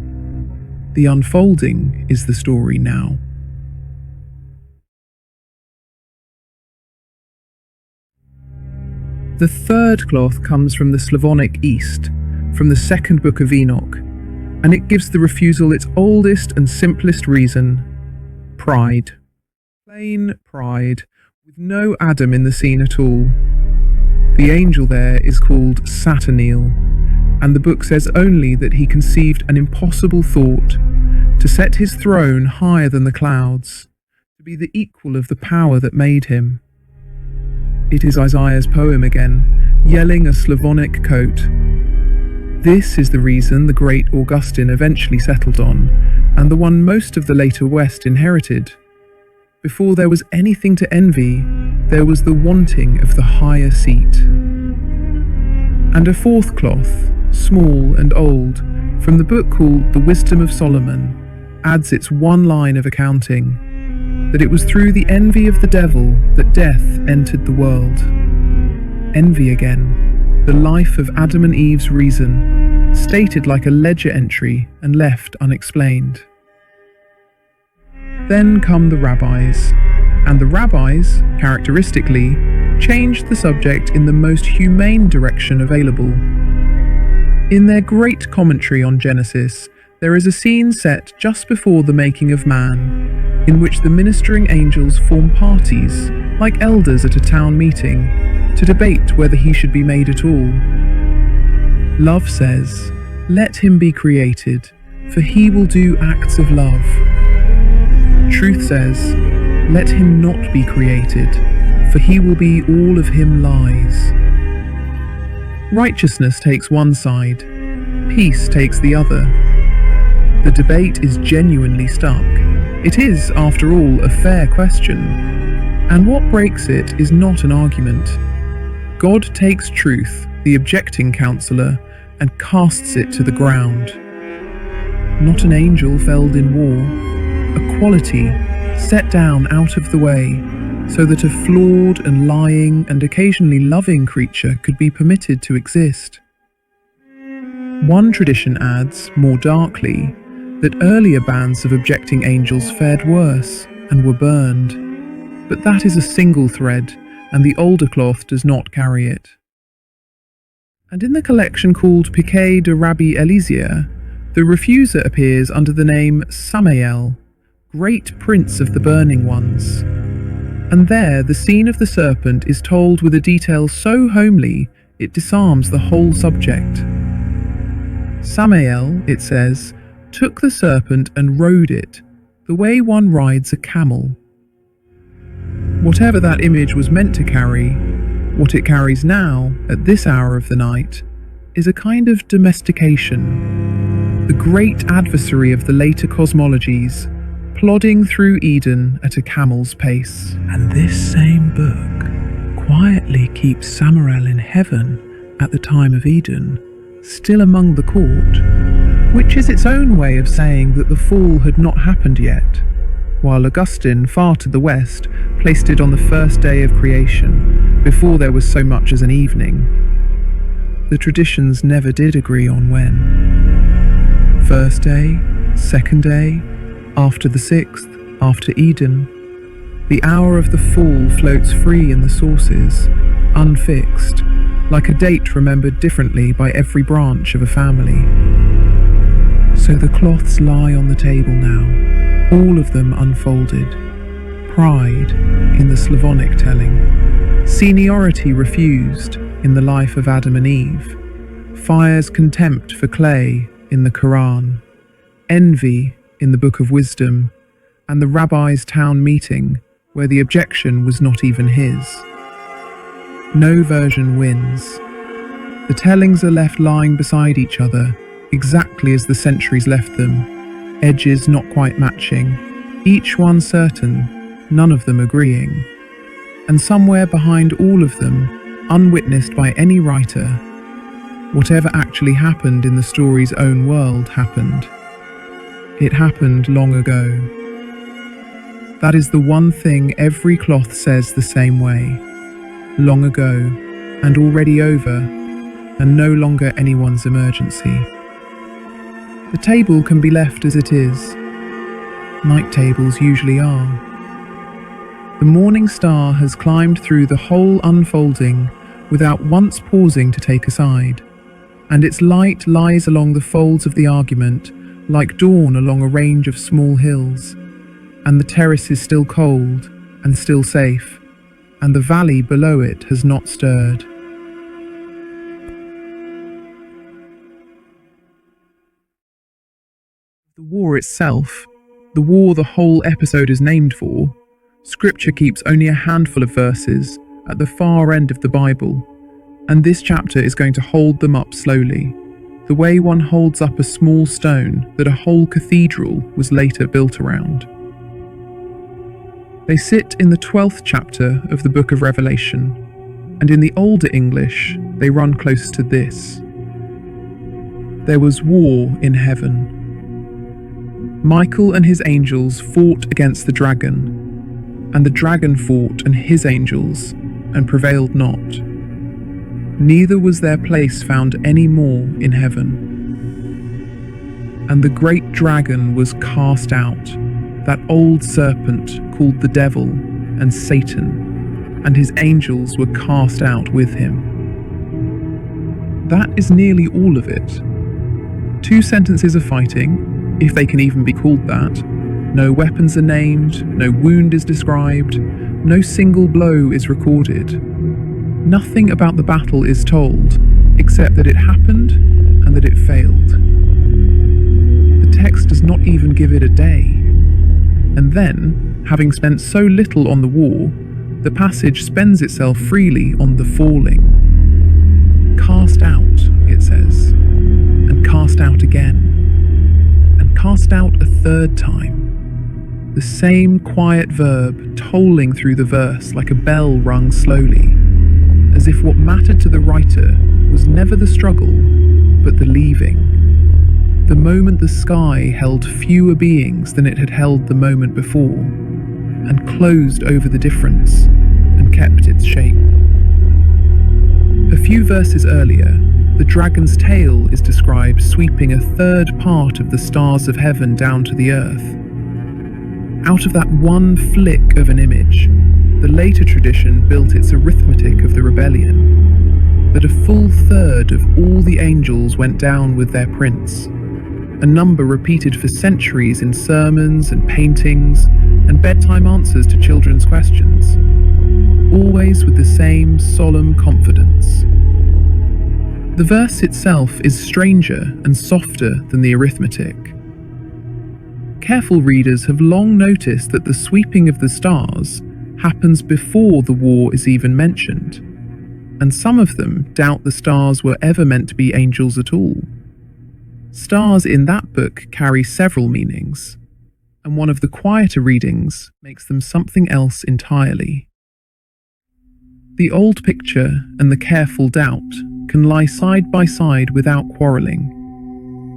The unfolding is the story now. The third cloth comes from the Slavonic East, from the second book of Enoch, and it gives the refusal its oldest and simplest reason: pride. Plain pride, with no Adam in the scene at all. The angel there is called Sataniel, and the book says only that he conceived an impossible thought, to set his throne higher than the clouds, to be the equal of the power that made him. It is Isaiah's poem again, yelling a Slavonic coat. This is the reason the great Augustine eventually settled on, and the one most of the later West inherited. Before there was anything to envy, there was the wanting of the higher seat. And a fourth cloth, small and old, from the book called The Wisdom of Solomon, adds its one line of accounting, that it was through the envy of the devil that death entered the world. Envy again, the life of Adam and Eve's reason, stated like a ledger entry and left unexplained. Then come the rabbis, and the rabbis, characteristically, changed the subject in the most humane direction available. In their great commentary on Genesis, there is a scene set just before the making of man, in which the ministering angels form parties, like elders at a town meeting, to debate whether he should be made at all. Love says, "Let him be created, for he will do acts of love." Truth says, "Let him not be created, for he will be all of him lies." Righteousness takes one side, peace takes the other. The debate is genuinely stuck. It is, after all, a fair question. And what breaks it is not an argument. God takes truth, the objecting counsellor, and casts it to the ground. Not an angel felled in war, a quality set down out of the way, so that a flawed and lying and occasionally loving creature could be permitted to exist. One tradition adds, more darkly, that earlier bands of objecting angels fared worse and were burned. But that is a single thread, and the older cloth does not carry it. And in the collection called Piquet de Rabbi Eliezer, the refuser appears under the name Samael, great prince of the burning ones. And there the scene of the serpent is told with a detail so homely it disarms the whole subject. Samael, it says, took the serpent and rode it, the way one rides a camel. Whatever that image was meant to carry, what it carries now, at this hour of the night, is a kind of domestication. The great adversary of the later cosmologies, plodding through Eden at a camel's pace. And this same book quietly keeps Samael in heaven at the time of Eden, still among the court, which is its own way of saying that the fall had not happened yet, while Augustine, far to the west, placed it on the first day of creation, before there was so much as an evening. the traditions never did agree on when. First day, second day, after the sixth, after Eden. The hour of the fall floats free in the sources, unfixed, like a date remembered differently by every branch of a family. So the cloths lie on the table now, all of them unfolded. Pride in the Slavonic telling, seniority refused in the life of Adam and Eve, fire's contempt for clay in the Quran, envy in the Book of Wisdom, and the rabbi's town meeting where the objection was not even his. No version wins. The tellings are left lying beside each other, exactly as the centuries left them, edges not quite matching, each one certain, none of them agreeing. And somewhere behind all of them, unwitnessed by any writer, whatever actually happened in the story's own world happened. It happened long ago. That is the one thing every cloth says the same way. Long ago, and already over, and no longer anyone's emergency. The table can be left as it is. Night tables usually are. The morning star has climbed through the whole unfolding without once pausing to take a side, and its light lies along the folds of the argument like dawn along a range of small hills, and the terrace is still cold and still safe, and the valley below it has not stirred. The war itself, the war the whole episode is named for, Scripture keeps only a handful of verses at the far end of the Bible, and this chapter is going to hold them up slowly, the way one holds up a small stone that a whole cathedral was later built around. They sit in the 12th chapter of the book of Revelation, and in the older English, they run close to this. There was war in heaven. Micheal and his angels fought against the dragon, and the dragon fought and his angels, and prevailed not. Neither was their place found any more in heaven. And the great dragon was cast out, that old serpent called the devil and Satan, and his angels were cast out with him. That is nearly all of it. 2 sentences of fighting, if they can even be called that. No weapons are named, no wound is described, no single blow is recorded. Nothing about the battle is told, except that it happened and that it failed. The text does not even give it a day. And then, having spent so little on the war, the passage spends itself freely on the falling. Cast out, it says, and cast out again, and cast out a third time. The same quiet verb tolling through the verse like a bell rung slowly, as if what mattered to the writer was never the struggle, but the leaving. The moment the sky held fewer beings than it had held the moment before, and closed over the difference, and kept its shape. A few verses earlier, the dragon's tail is described sweeping a third part of the stars of heaven down to the earth. Out of that one flick of an image, the later tradition built its arithmetic of the rebellion, that a full third of all the angels went down with their prince, a number repeated for centuries in sermons and paintings and bedtime answers to children's questions, always with the same solemn confidence. The verse itself is stranger and softer than the arithmetic. Careful readers have long noticed that the sweeping of the stars happens before the war is even mentioned, and some of them doubt the stars were ever meant to be angels at all. Stars in that book carry several meanings, and one of the quieter readings makes them something else entirely. The old picture and the careful doubt can lie side by side without quarrelling,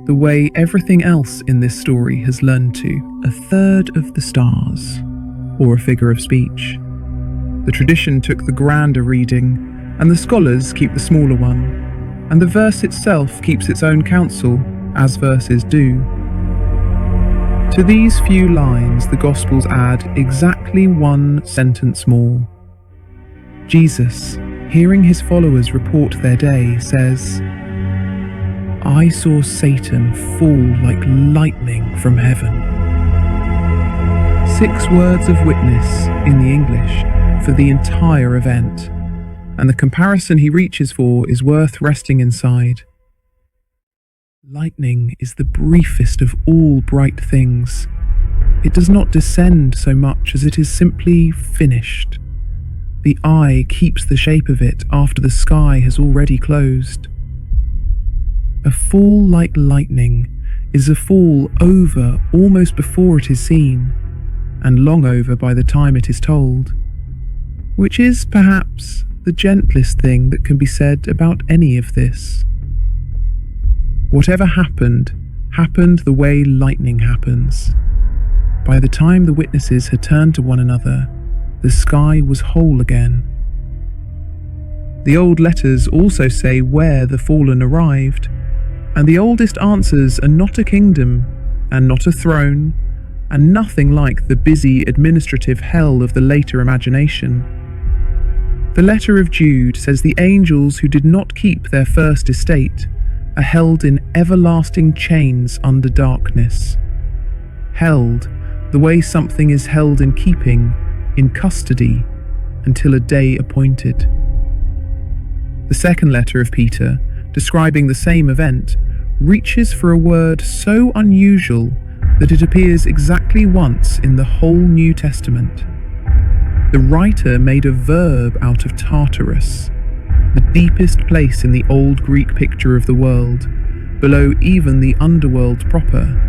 the way everything else in this story has learned to. A third of the stars, or a figure of speech. The tradition took the grander reading, and the scholars keep the smaller one. and the verse itself keeps its own counsel, as verses do. To these few lines, the Gospels add exactly one sentence more. Jesus, hearing his followers report their day, says, "I saw Satan fall like lightning from heaven." 6 words of witness in the English for the entire event, and the comparison he reaches for is worth resting inside. Lightning is the briefest of all bright things. It does not descend so much as it is simply finished. The eye keeps the shape of it after the sky has already closed. A fall like lightning is a fall over almost before it is seen, and long over by the time it is told, which is perhaps the gentlest thing that can be said about any of this. Whatever happened, happened the way lightning happens. By the time the witnesses had turned to one another, the sky was whole again. The old letters also say where the fallen arrived, and the oldest answers are not a kingdom, and not a throne, and nothing like the busy administrative hell of the later imagination. The letter of Jude says the angels who did not keep their first estate are held in everlasting chains under darkness. Held the way something is held in keeping, in custody, until a day appointed. The second letter of Peter, describing the same event, reaches for a word so unusual that it appears exactly once in the whole New Testament. The writer made a verb out of Tartarus, the deepest place in the old Greek picture of the world, below even the underworld proper,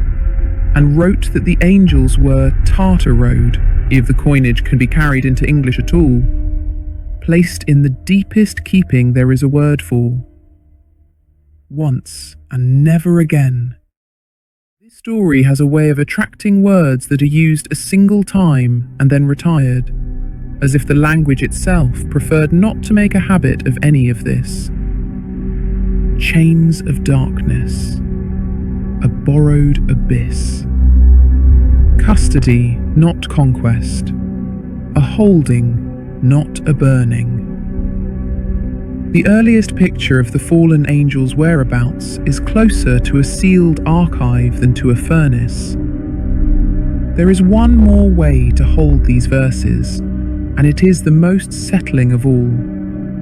and wrote that the angels were Tartaroed, if the coinage can be carried into English at all, placed in the deepest keeping there is a word for. Once and never again. This story has a way of attracting words that are used a single time and then retired, as if the language itself preferred not to make a habit of any of this. Chains of darkness. A borrowed abyss. Custody, not conquest. A holding, not a burning. The earliest picture of the fallen angel's whereabouts is closer to a sealed archive than to a furnace. There is one more way to hold these verses, and it is the most settling of all,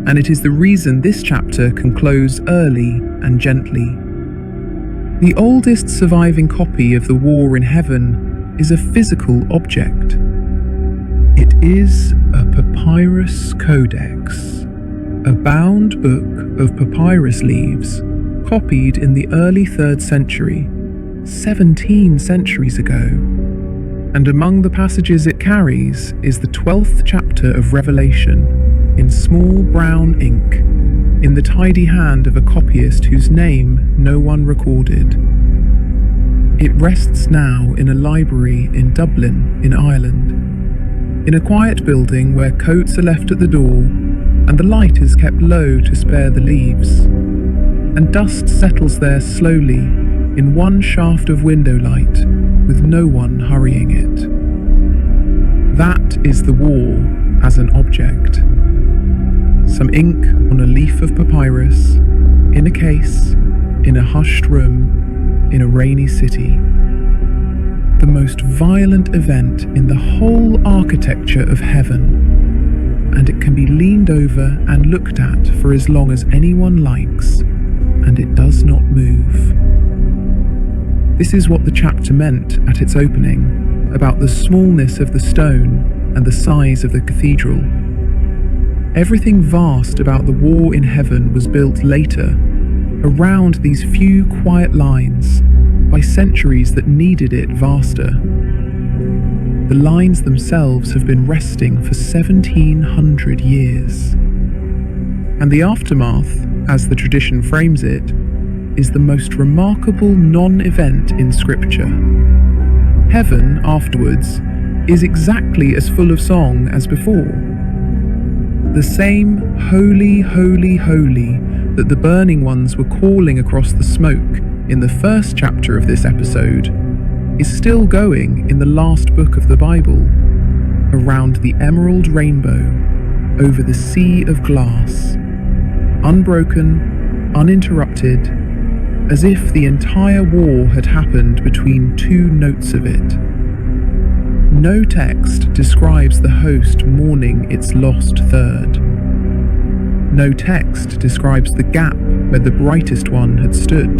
and it is the reason this chapter can close early and gently. The oldest surviving copy of the war in heaven is a physical object. It is a papyrus codex, a bound book of papyrus leaves, copied in the early 3rd century, 17 centuries ago. And among the passages it carries is the 12th chapter of Revelation, in small brown ink, in the tidy hand of a copyist whose name no one recorded. It rests now in a library in Dublin, in Ireland, in a quiet building where coats are left at the door and the light is kept low to spare the leaves, and dust settles there slowly in one shaft of window light, with no one hurrying it. That is the war as an object. Some ink on a leaf of papyrus, in a case, in a hushed room, in a rainy city. The most violent event in the whole architecture of heaven, and it can be leaned over and looked at for as long as anyone likes, and it does not move. This is what the chapter meant at its opening, about the smallness of the stone and the size of the cathedral. Everything vast about the war in heaven was built later, around these few quiet lines, by centuries that needed it vaster. The lines themselves have been resting for 1700 years. And the aftermath, as the tradition frames it, is the most remarkable non-event in Scripture. Heaven, afterwards, is exactly as full of song as before. The same holy, holy, holy that the burning ones were calling across the smoke in the first chapter of this episode is still going in the last book of the Bible, around the emerald rainbow, over the sea of glass, unbroken, uninterrupted, as if the entire war had happened between two notes of it. No text describes the host mourning its lost third. No text describes the gap where the brightest one had stood.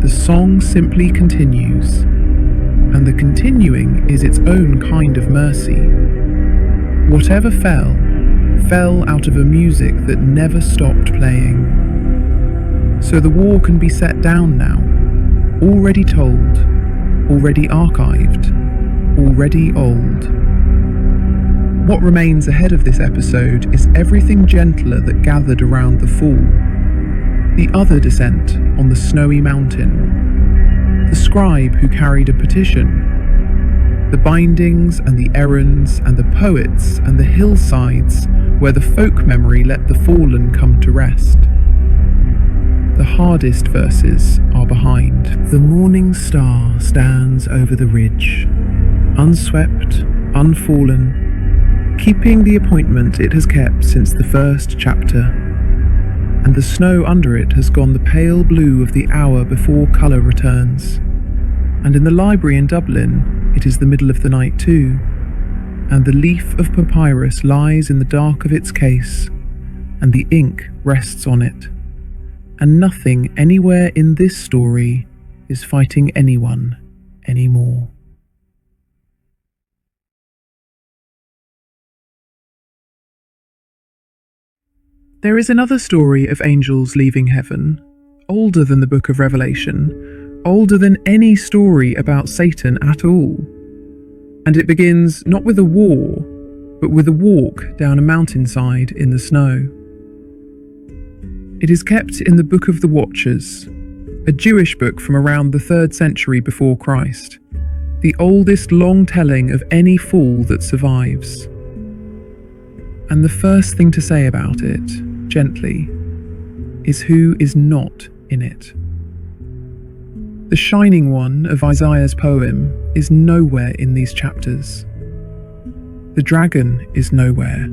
The song simply continues, and the continuing is its own kind of mercy. Whatever fell out of a music that never stopped playing. So the war can be set down now, already told, already archived, already old. What remains ahead of this episode is everything gentler that gathered around the fall. The other descent on the snowy mountain. The scribe who carried a petition. The bindings and the errands and the poets and the hillsides where the folk memory let the fallen come to rest. The hardest verses are behind. The morning star stands over the ridge, unswept, unfallen, keeping the appointment it has kept since the first chapter, and the snow under it has gone the pale blue of the hour before colour returns, and in the library in Dublin it is the middle of the night too, and the leaf of papyrus lies in the dark of its case, and the ink rests on it, and nothing anywhere in this story is fighting anyone anymore. There is another story of angels leaving heaven, older than the Book of Revelation, older than any story about Satan at all. And it begins not with a war, but with a walk down a mountainside in the snow. It is kept in the Book of the Watchers, a Jewish book from around the 3rd century before Christ, the oldest long telling of any fall that survives. And the first thing to say about it, gently, is who is not in it. The shining one of Isaiah's poem is nowhere in these chapters. The dragon is nowhere.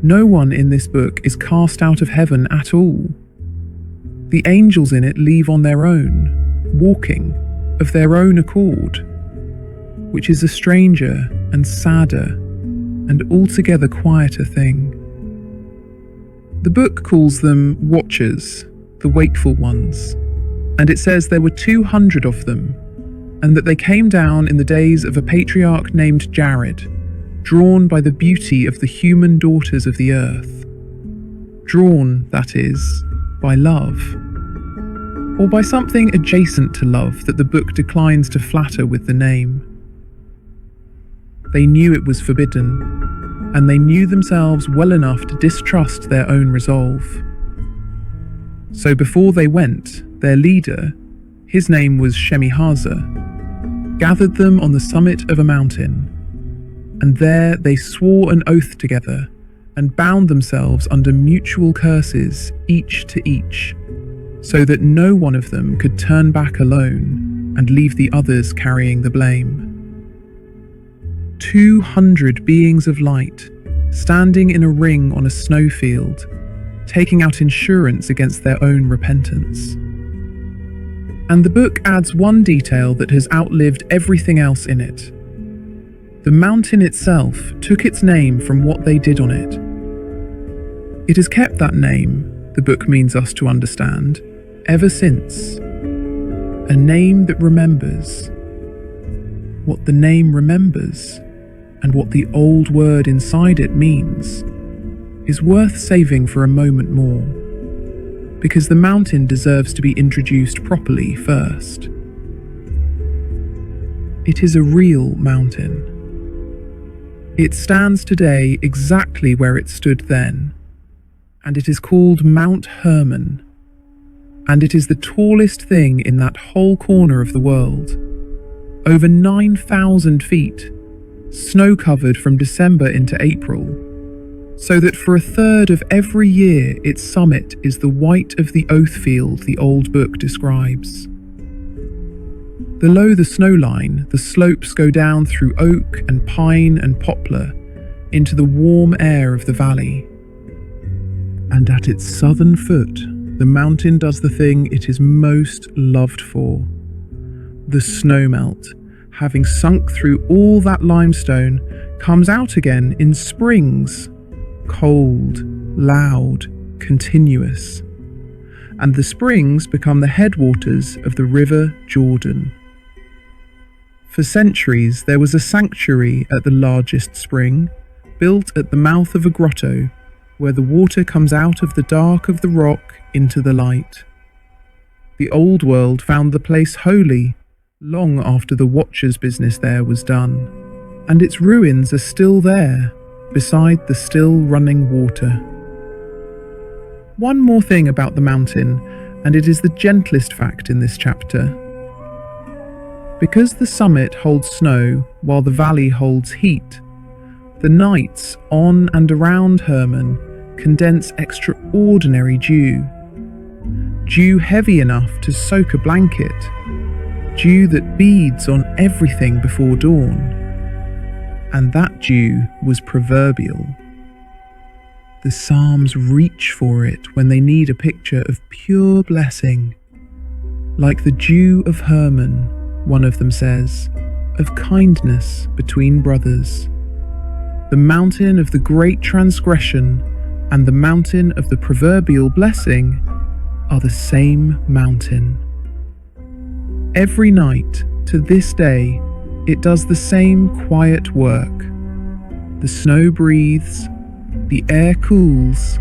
No one in this book is cast out of heaven at all. The angels in it leave on their own, walking, of their own accord, which is a stranger and sadder and altogether quieter thing. The book calls them Watchers, the wakeful ones, and it says there were 200 of them, and that they came down in the days of a patriarch named Jared, drawn by the beauty of the human daughters of the earth. Drawn, that is, by love. Or by something adjacent to love that the book declines to flatter with the name. They knew it was forbidden, and they knew themselves well enough to distrust their own resolve. So before they went, their leader, his name was Shemihaza, gathered them on the summit of a mountain, and there they swore an oath together and bound themselves under mutual curses, each to each, so that no one of them could turn back alone and leave the others carrying the blame. 200 beings of light, standing in a ring on a snowfield, taking out insurance against their own repentance. And the book adds one detail that has outlived everything else in it. The mountain itself took its name from what they did on it. It has kept that name, the book means us to understand, ever since. A name that remembers. What the name remembers, and what the old word inside it means, is worth saving for a moment more, because the mountain deserves to be introduced properly first. It is a real mountain. It stands today exactly where it stood then, and it is called Mount Hermon, and it is the tallest thing in that whole corner of the world. Over 9,000 feet, snow-covered from December into April, so that for a third of every year its summit is the white of the oath field the old book describes. Below the snow line, the slopes go down through oak and pine and poplar into the warm air of the valley. And at its southern foot, the mountain does the thing it is most loved for. The snowmelt, having sunk through all that limestone, comes out again in springs, cold, loud, continuous. And the springs become the headwaters of the river Jordan. For centuries there was a sanctuary at the largest spring, built at the mouth of a grotto, where the water comes out of the dark of the rock into the light. The old world found the place holy long after the Watchers' business there was done, and its ruins are still there, beside the still running water. One more thing about the mountain, and it is the gentlest fact in this chapter. Because the summit holds snow while the valley holds heat, the nights on and around Hermon condense extraordinary dew. Dew heavy enough to soak a blanket. Dew that beads on everything before dawn. And that dew was proverbial. The Psalms reach for it when they need a picture of pure blessing. Like the dew of Hermon, one of them says, of kindness between brothers. The mountain of the great transgression and the mountain of the proverbial blessing are the same mountain. Every night, to this day, it does the same quiet work. The snow breathes, the air cools,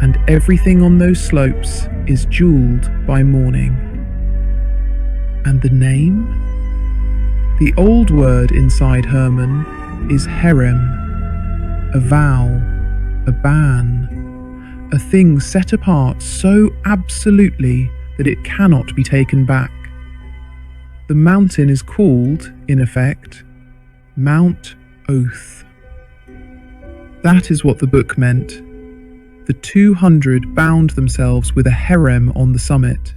and everything on those slopes is jeweled by morning. And the name? The old word inside Hermon is herem, a vow, a ban, a thing set apart so absolutely that it cannot be taken back. The mountain is called, in effect, Mount Oath. That is what the book meant. The 200 bound themselves with a herem on the summit,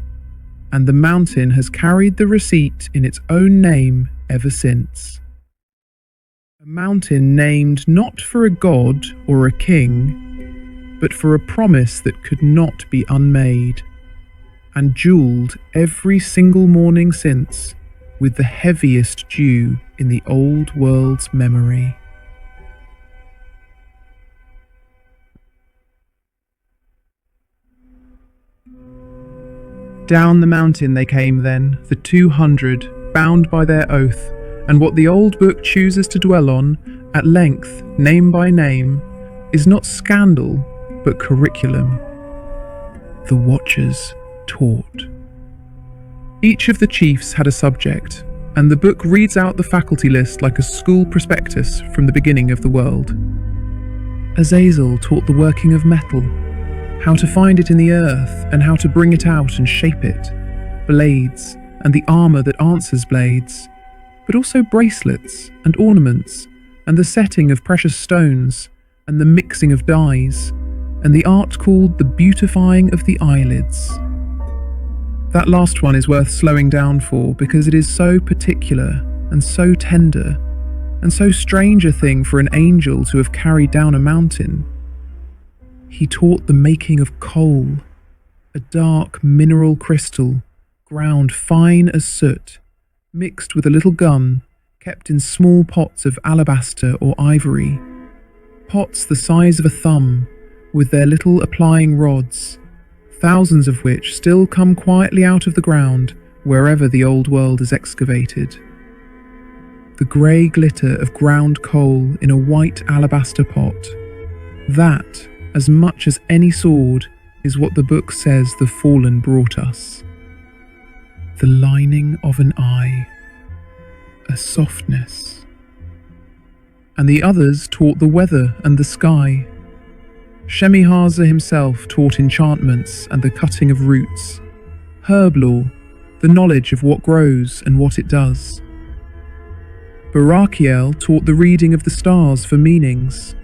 and the mountain has carried the receipt in its own name ever since. A mountain named not for a god or a king, but for a promise that could not be unmade, and jewelled every single morning since with the heaviest dew in the old world's memory. Down the mountain they came then, the 200, bound by their oath, and what the old book chooses to dwell on, at length, name by name, is not scandal, but curriculum. The Watchers taught. Each of the chiefs had a subject, and the book reads out the faculty list like a school prospectus from the beginning of the world. Azazel taught the working of metal, how to find it in the earth and how to bring it out and shape it, blades and the armour that answers blades, but also bracelets and ornaments and the setting of precious stones and the mixing of dyes and the art called the beautifying of the eyelids. That last one is worth slowing down for because it is so particular and so tender and so strange a thing for an angel to have carried down a mountain. He taught the making of coal, a dark mineral crystal, ground fine as soot, mixed with a little gum, kept in small pots of alabaster or ivory, pots the size of a thumb, with their little applying rods, thousands of which still come quietly out of the ground wherever the old world is excavated. The grey glitter of ground coal in a white alabaster pot, that, as much as any sword, is what the book says the fallen brought us. The lining of an eye, a softness. And the others taught the weather and the sky. Shemihaza himself taught enchantments and the cutting of roots, herb lore, the knowledge of what grows and what it does. Barakiel taught the reading of the stars for meanings.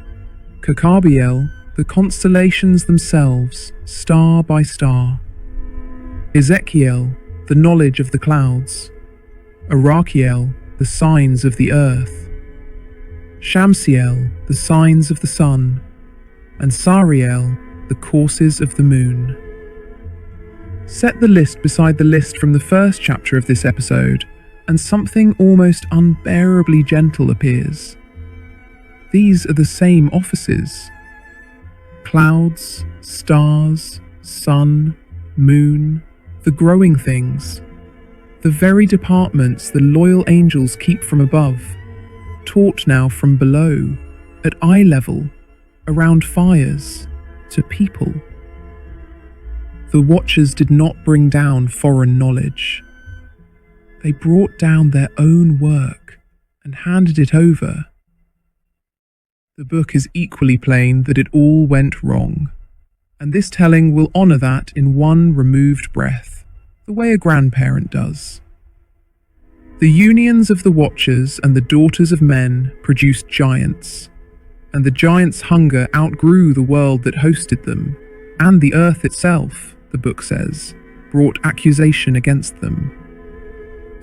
Kakabiel, the constellations themselves, star by star. Ezekiel, the knowledge of the clouds. Arachiel, the signs of the earth. Shamsiel, the signs of the sun. And Sariel, the courses of the moon. Set the list beside the list from the first chapter of this episode, and something almost unbearably gentle appears. These are the same offices. Clouds, stars, sun, moon, the growing things. The very departments the loyal angels keep from above, taught now from below, at eye level, around fires, to people. The Watchers did not bring down foreign knowledge. They brought down their own work and handed it over. The book is equally plain that it all went wrong, and this telling will honour that in one removed breath, the way a grandparent does. The unions of the Watchers and the daughters of men produced giants, and the giants' hunger outgrew the world that hosted them, and the earth itself, the book says, brought accusation against them.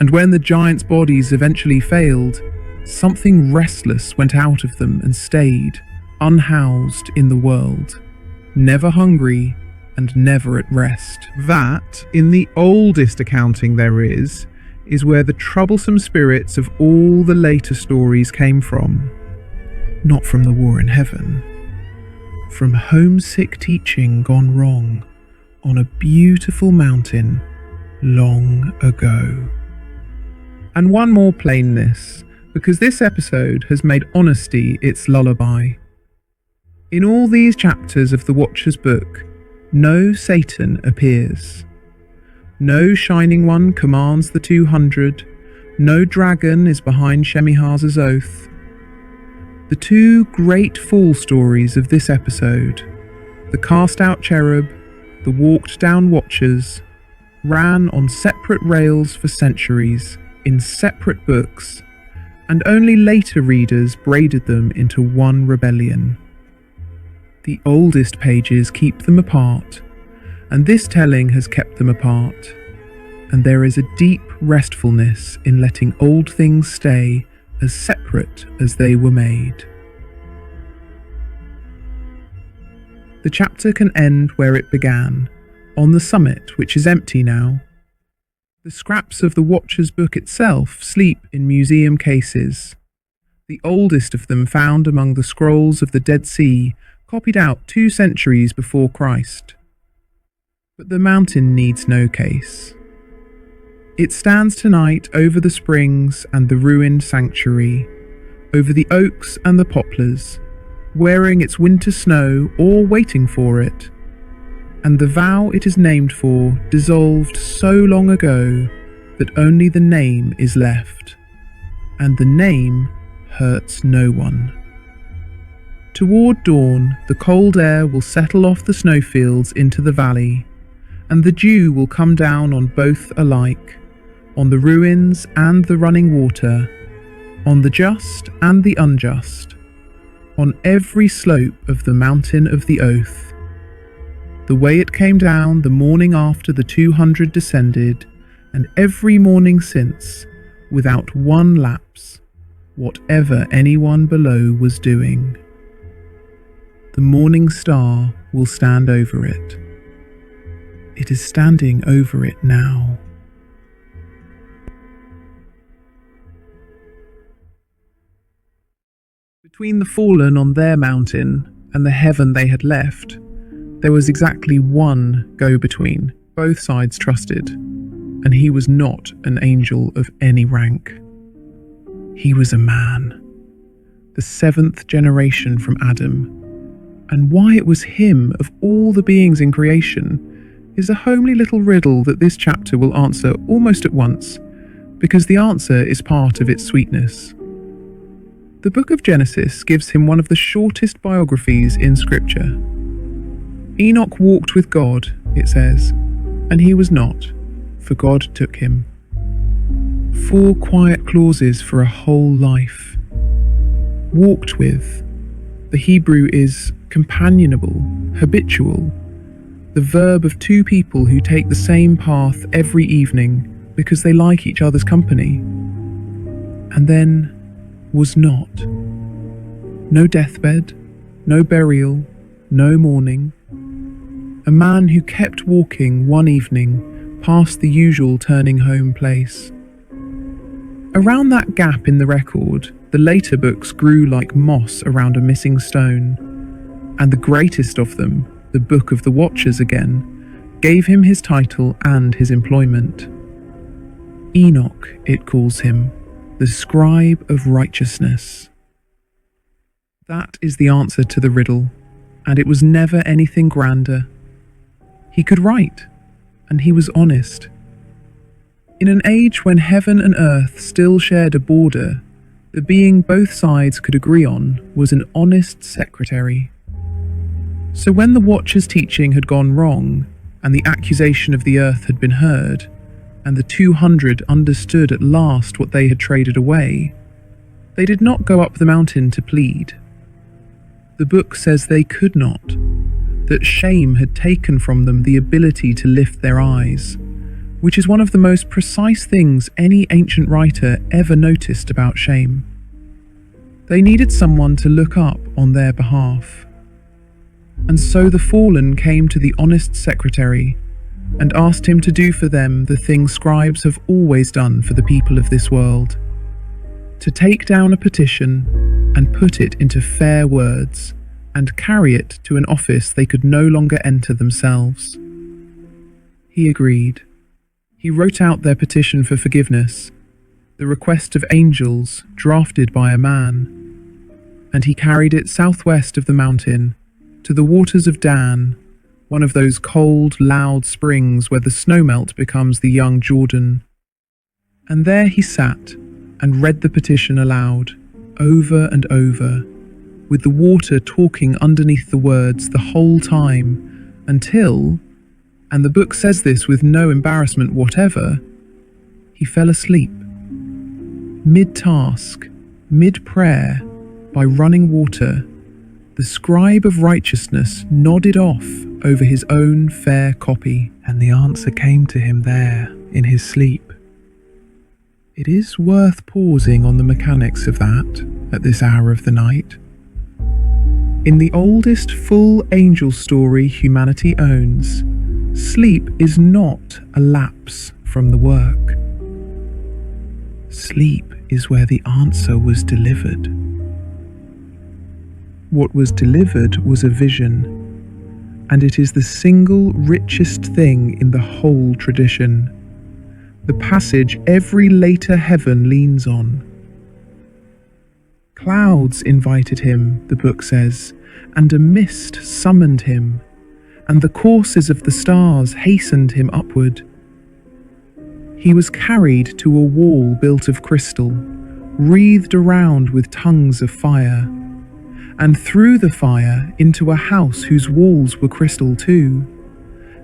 And when the giants' bodies eventually failed, something restless went out of them and stayed, unhoused in the world, never hungry and never at rest. That, in the oldest accounting there is where the troublesome spirits of all the later stories came from. Not from the war in heaven. From homesick teaching gone wrong on a beautiful mountain long ago. And one more plainness, because this episode has made honesty its lullaby. In all these chapters of the Watcher's book, no Satan appears. No Shining One commands the 200, no dragon is behind Shemihaza's oath. The two great fall stories of this episode, the cast-out cherub, the walked-down Watchers, ran on separate rails for centuries, in separate books, and only later readers braided them into one rebellion. The oldest pages keep them apart, and this telling has kept them apart, and there is a deep restfulness in letting old things stay as separate as they were made. The chapter can end where it began, on the summit, which is empty now. The scraps of the Watcher's book itself sleep in museum cases, the oldest of them found among the scrolls of the Dead Sea, copied out 2 centuries before Christ. But the mountain needs no case. It stands tonight over the springs and the ruined sanctuary, over the oaks and the poplars, wearing its winter snow or waiting for it, and the vow it is named for dissolved so long ago that only the name is left, and the name hurts no one. Toward dawn, the cold air will settle off the snowfields into the valley, and the dew will come down on both alike, on the ruins and the running water, on the just and the unjust, on every slope of the mountain of the oath. The way it came down the morning after the 200 descended, and every morning since, without one lapse, whatever anyone below was doing. The morning star will stand over it. It is standing over it now. Between the fallen on their mountain and the heaven they had left, there was exactly one go-between both sides trusted, and he was not an angel of any rank. He was a man, the 7th generation from Adam, and why it was him of all the beings in creation is a homely little riddle that this chapter will answer almost at once, because the answer is part of its sweetness. The book of Genesis gives him one of the shortest biographies in Scripture. Enoch walked with God, it says, and he was not, for God took him. 4 quiet clauses for a whole life. Walked with, The Hebrew is companionable, habitual, the verb of two people who take the same path every evening because they like each other's company. And then was not. No deathbed, no burial, no mourning. A man who kept walking one evening past the usual turning home place. Around that gap in the record, the later books grew like moss around a missing stone, and the greatest of them, the Book of the Watchers again, gave him his title and his employment. Enoch, it calls him, the scribe of righteousness. That is the answer to the riddle, and it was never anything grander. He could write, and he was honest. In an age when heaven and earth still shared a border, the being both sides could agree on was an honest secretary. So when the Watcher's teaching had gone wrong, and the accusation of the earth had been heard, and the 200 understood at last what they had traded away, they did not go up the mountain to plead. The book says they could not, that shame had taken from them the ability to lift their eyes, which is one of the most precise things any ancient writer ever noticed about shame. They needed someone to look up on their behalf. And so the fallen came to the honest secretary and asked him to do for them the thing scribes have always done for the people of this world, to take down a petition and put it into fair words and carry it to an office they could no longer enter themselves. He agreed. He wrote out their petition for forgiveness, the request of angels drafted by a man, and he carried it southwest of the mountain to the waters of Dan, one of those cold, loud springs where the snowmelt becomes the young Jordan. And there he sat and read the petition aloud, over and over, with the water talking underneath the words the whole time, until, and the book says this with no embarrassment whatever, he fell asleep. Mid-task, mid-prayer, by running water, the scribe of righteousness nodded off over his own fair copy, and the answer came to him there in his sleep. It is worth pausing on the mechanics of that at this hour of the night. In the oldest full angel story humanity owns, sleep is not a lapse from the work. Sleep is where the answer was delivered. What was delivered was a vision, and it is the single richest thing in the whole tradition, the passage every later heaven leans on. Clouds invited him, the book says, and a mist summoned him, and the courses of the stars hastened him upward. He was carried to a wall built of crystal, wreathed around with tongues of fire, and through the fire into a house whose walls were crystal too,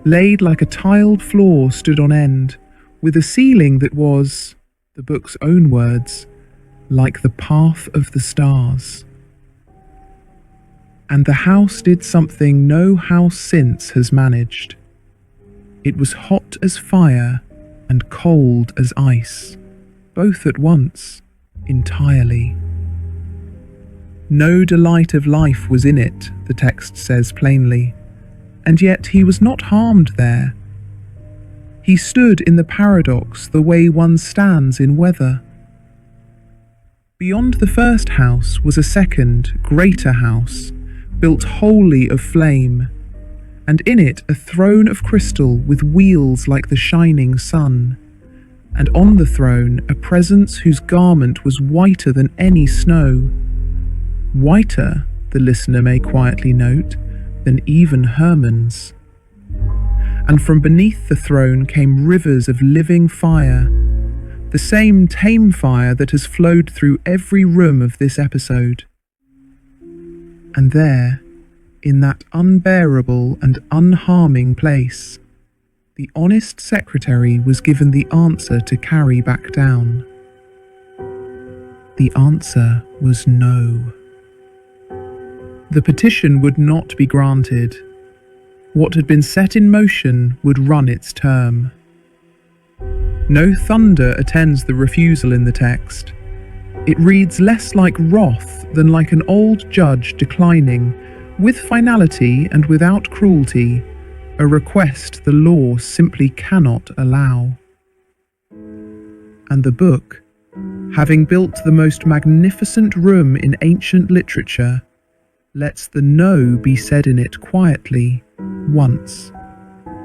laid like a tiled floor stood on end, with a ceiling that was, the book's own words, like the path of the stars. And the house did something no house since has managed. It was hot as fire and cold as ice, both at once, entirely. No delight of life was in it, the text says plainly, and yet he was not harmed there. He stood in the paradox the way one stands in weather. Beyond the first house was a second, greater house, built wholly of flame, and in it a throne of crystal with wheels like the shining sun, and on the throne a presence whose garment was whiter than any snow, whiter, the listener may quietly note, than even Hermon's. And from beneath the throne came rivers of living fire, the same tame fire that has flowed through every room of this episode. And there, in that unbearable and unharming place, the honest secretary was given the answer to carry back down. The answer was no. The petition would not be granted. What had been set in motion would run its term. No thunder attends the refusal in the text. It reads less like wrath than like an old judge declining, with finality and without cruelty, a request the law simply cannot allow. And the book, having built the most magnificent room in ancient literature, lets the no be said in it quietly, once,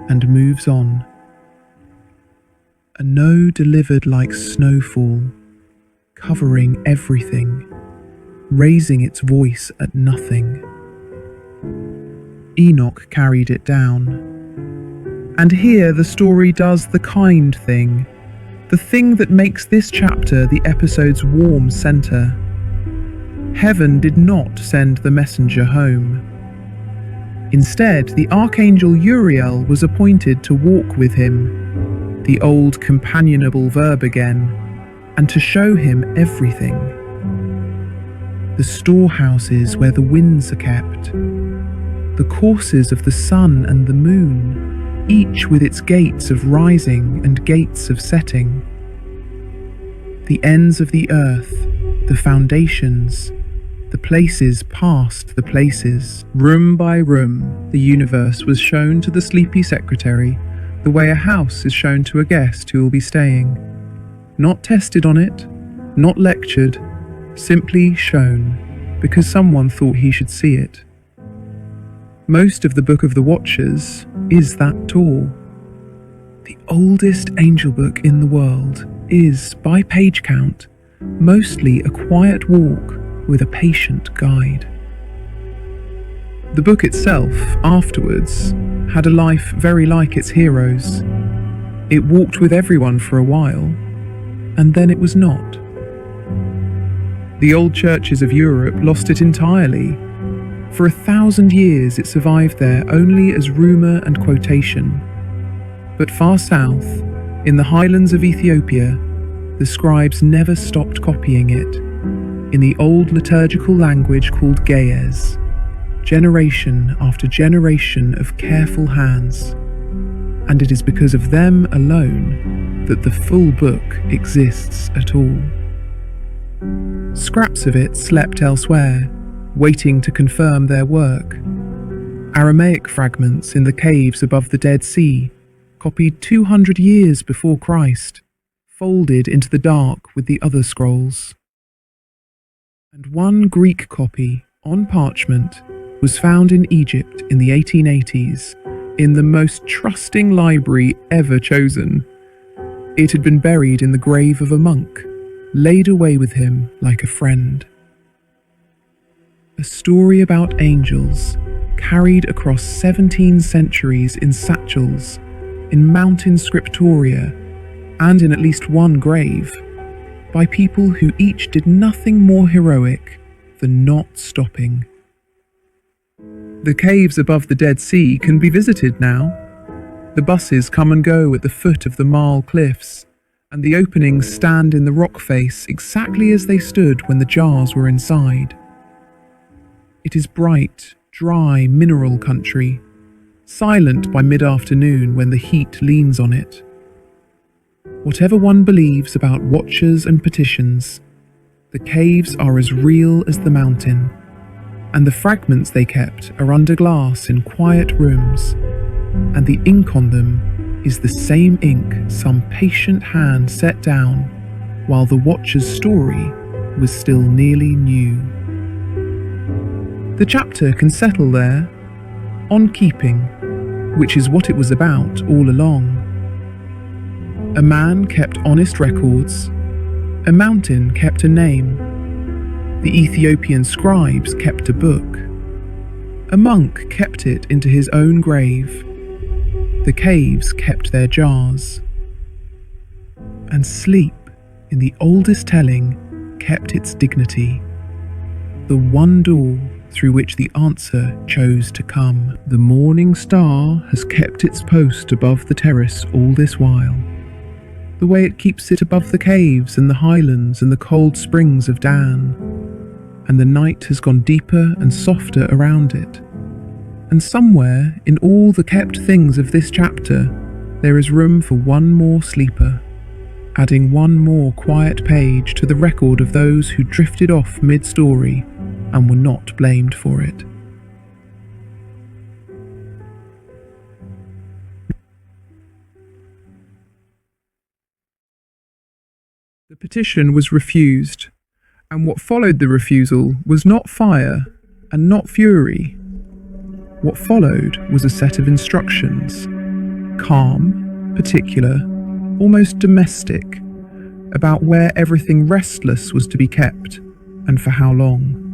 and moves on. A no delivered like snowfall, covering everything, raising its voice at nothing. Enoch carried it down. And here the story does the kind thing, the thing that makes this chapter the episode's warm centre. Heaven did not send the messenger home. Instead, the archangel Uriel was appointed to walk with him, the old companionable verb again, and to show him everything. The storehouses where the winds are kept, the courses of the sun and the moon, each with its gates of rising and gates of setting. The ends of the earth, the foundations, the places past the places. Room by room, the universe was shown to the sleepy secretary, the way a house is shown to a guest who will be staying. Not tested on it, not lectured, simply shown, because someone thought he should see it. Most of the Book of the Watchers is that tall. The oldest angel book in the world is, by page count, mostly a quiet walk with a patient guide. The book itself, afterwards, had a life very like its heroes. It walked with everyone for a while, and then it was not. The old churches of Europe lost it entirely. For 1,000 years it survived there only as rumour and quotation. But far south, in the highlands of Ethiopia, the scribes never stopped copying it, in the old liturgical language called Ge'ez, generation after generation of careful hands. And it is because of them alone that the full book exists at all. Scraps of it slept elsewhere, waiting to confirm their work. Aramaic fragments in the caves above the Dead Sea, copied 200 years before Christ, folded into the dark with the other scrolls. And one Greek copy, on parchment, was found in Egypt in the 1880s, in the most trusting library ever chosen. It had been buried in the grave of a monk, laid away with him like a friend. A story about angels, carried across 17 centuries in satchels, in mountain scriptoria, and in at least one grave, by people who each did nothing more heroic than not stopping. The caves above the Dead Sea can be visited now. The buses come and go at the foot of the Marl cliffs, and the openings stand in the rock face exactly as they stood when the jars were inside. It is bright, dry, mineral country, silent by mid-afternoon when the heat leans on it. Whatever one believes about watchers and petitions, the caves are as real as the mountain, and the fragments they kept are under glass in quiet rooms, and the ink on them is the same ink some patient hand set down while the watcher's story was still nearly new. The chapter can settle there, on keeping, which is what it was about all along. A man kept honest records, a mountain kept a name, the Ethiopian scribes kept a book, a monk kept it into his own grave, the caves kept their jars, and sleep, in the oldest telling, kept its dignity, the one door through which the answer chose to come. The morning star has kept its post above the terrace all this while, the way it keeps it above the caves and the highlands and the cold springs of Dan. and the night has gone deeper and softer around it. And somewhere in all the kept things of this chapter, there is room for one more sleeper, adding one more quiet page to the record of those who drifted off mid-story and were not blamed for it. The petition was refused, and what followed the refusal was not fire and not fury. What followed was a set of instructions, calm, particular, almost domestic, about where everything restless was to be kept and for how long.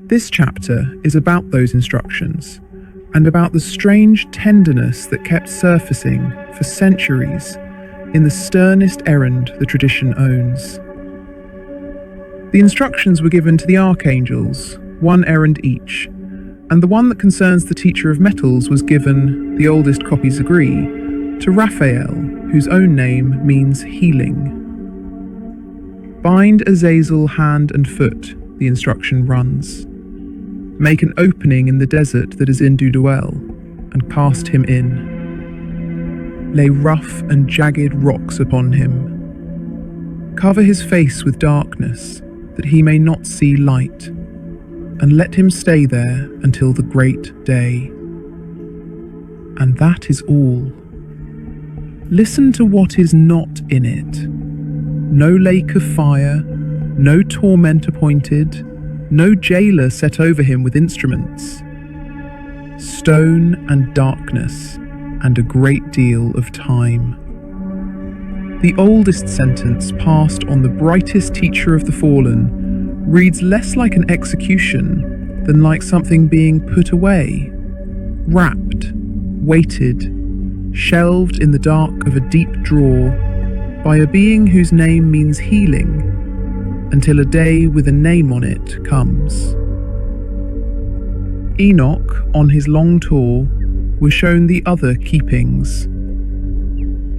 This chapter is about those instructions and about the strange tenderness that kept surfacing for centuries in the sternest errand the tradition owns. The instructions were given to the archangels, one errand each, and the one that concerns the teacher of metals was given, the oldest copies agree, to Raphael, whose own name means healing. Bind Azazel hand and foot, the instruction runs. Make an opening in the desert that is in Duduel, and cast him in. Lay rough and jagged rocks upon him. Cover his face with darkness, that he may not see light, and let him stay there until the great day. And that is all. Listen to what is not in it. No lake of fire, no torment appointed, no jailer set over him with instruments. Stone and darkness, and a great deal of time. The oldest sentence passed on the brightest teacher of the fallen reads less like an execution than like something being put away, wrapped, weighted, shelved in the dark of a deep drawer by a being whose name means healing, until a day with a name on it comes. Enoch, on his long tour, was shown the other keepings.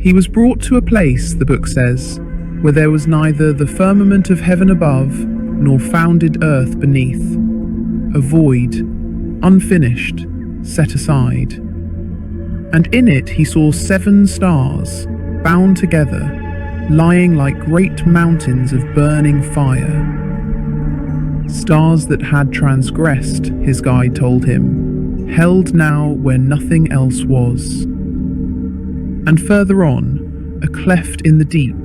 He was brought to a place, the book says, where there was neither the firmament of heaven above, nor founded earth beneath, a void, unfinished, set aside. And in it he saw 7 stars, bound together, lying like great mountains of burning fire. Stars that had transgressed, his guide told him, held now where nothing else was. And further on, a cleft in the deep,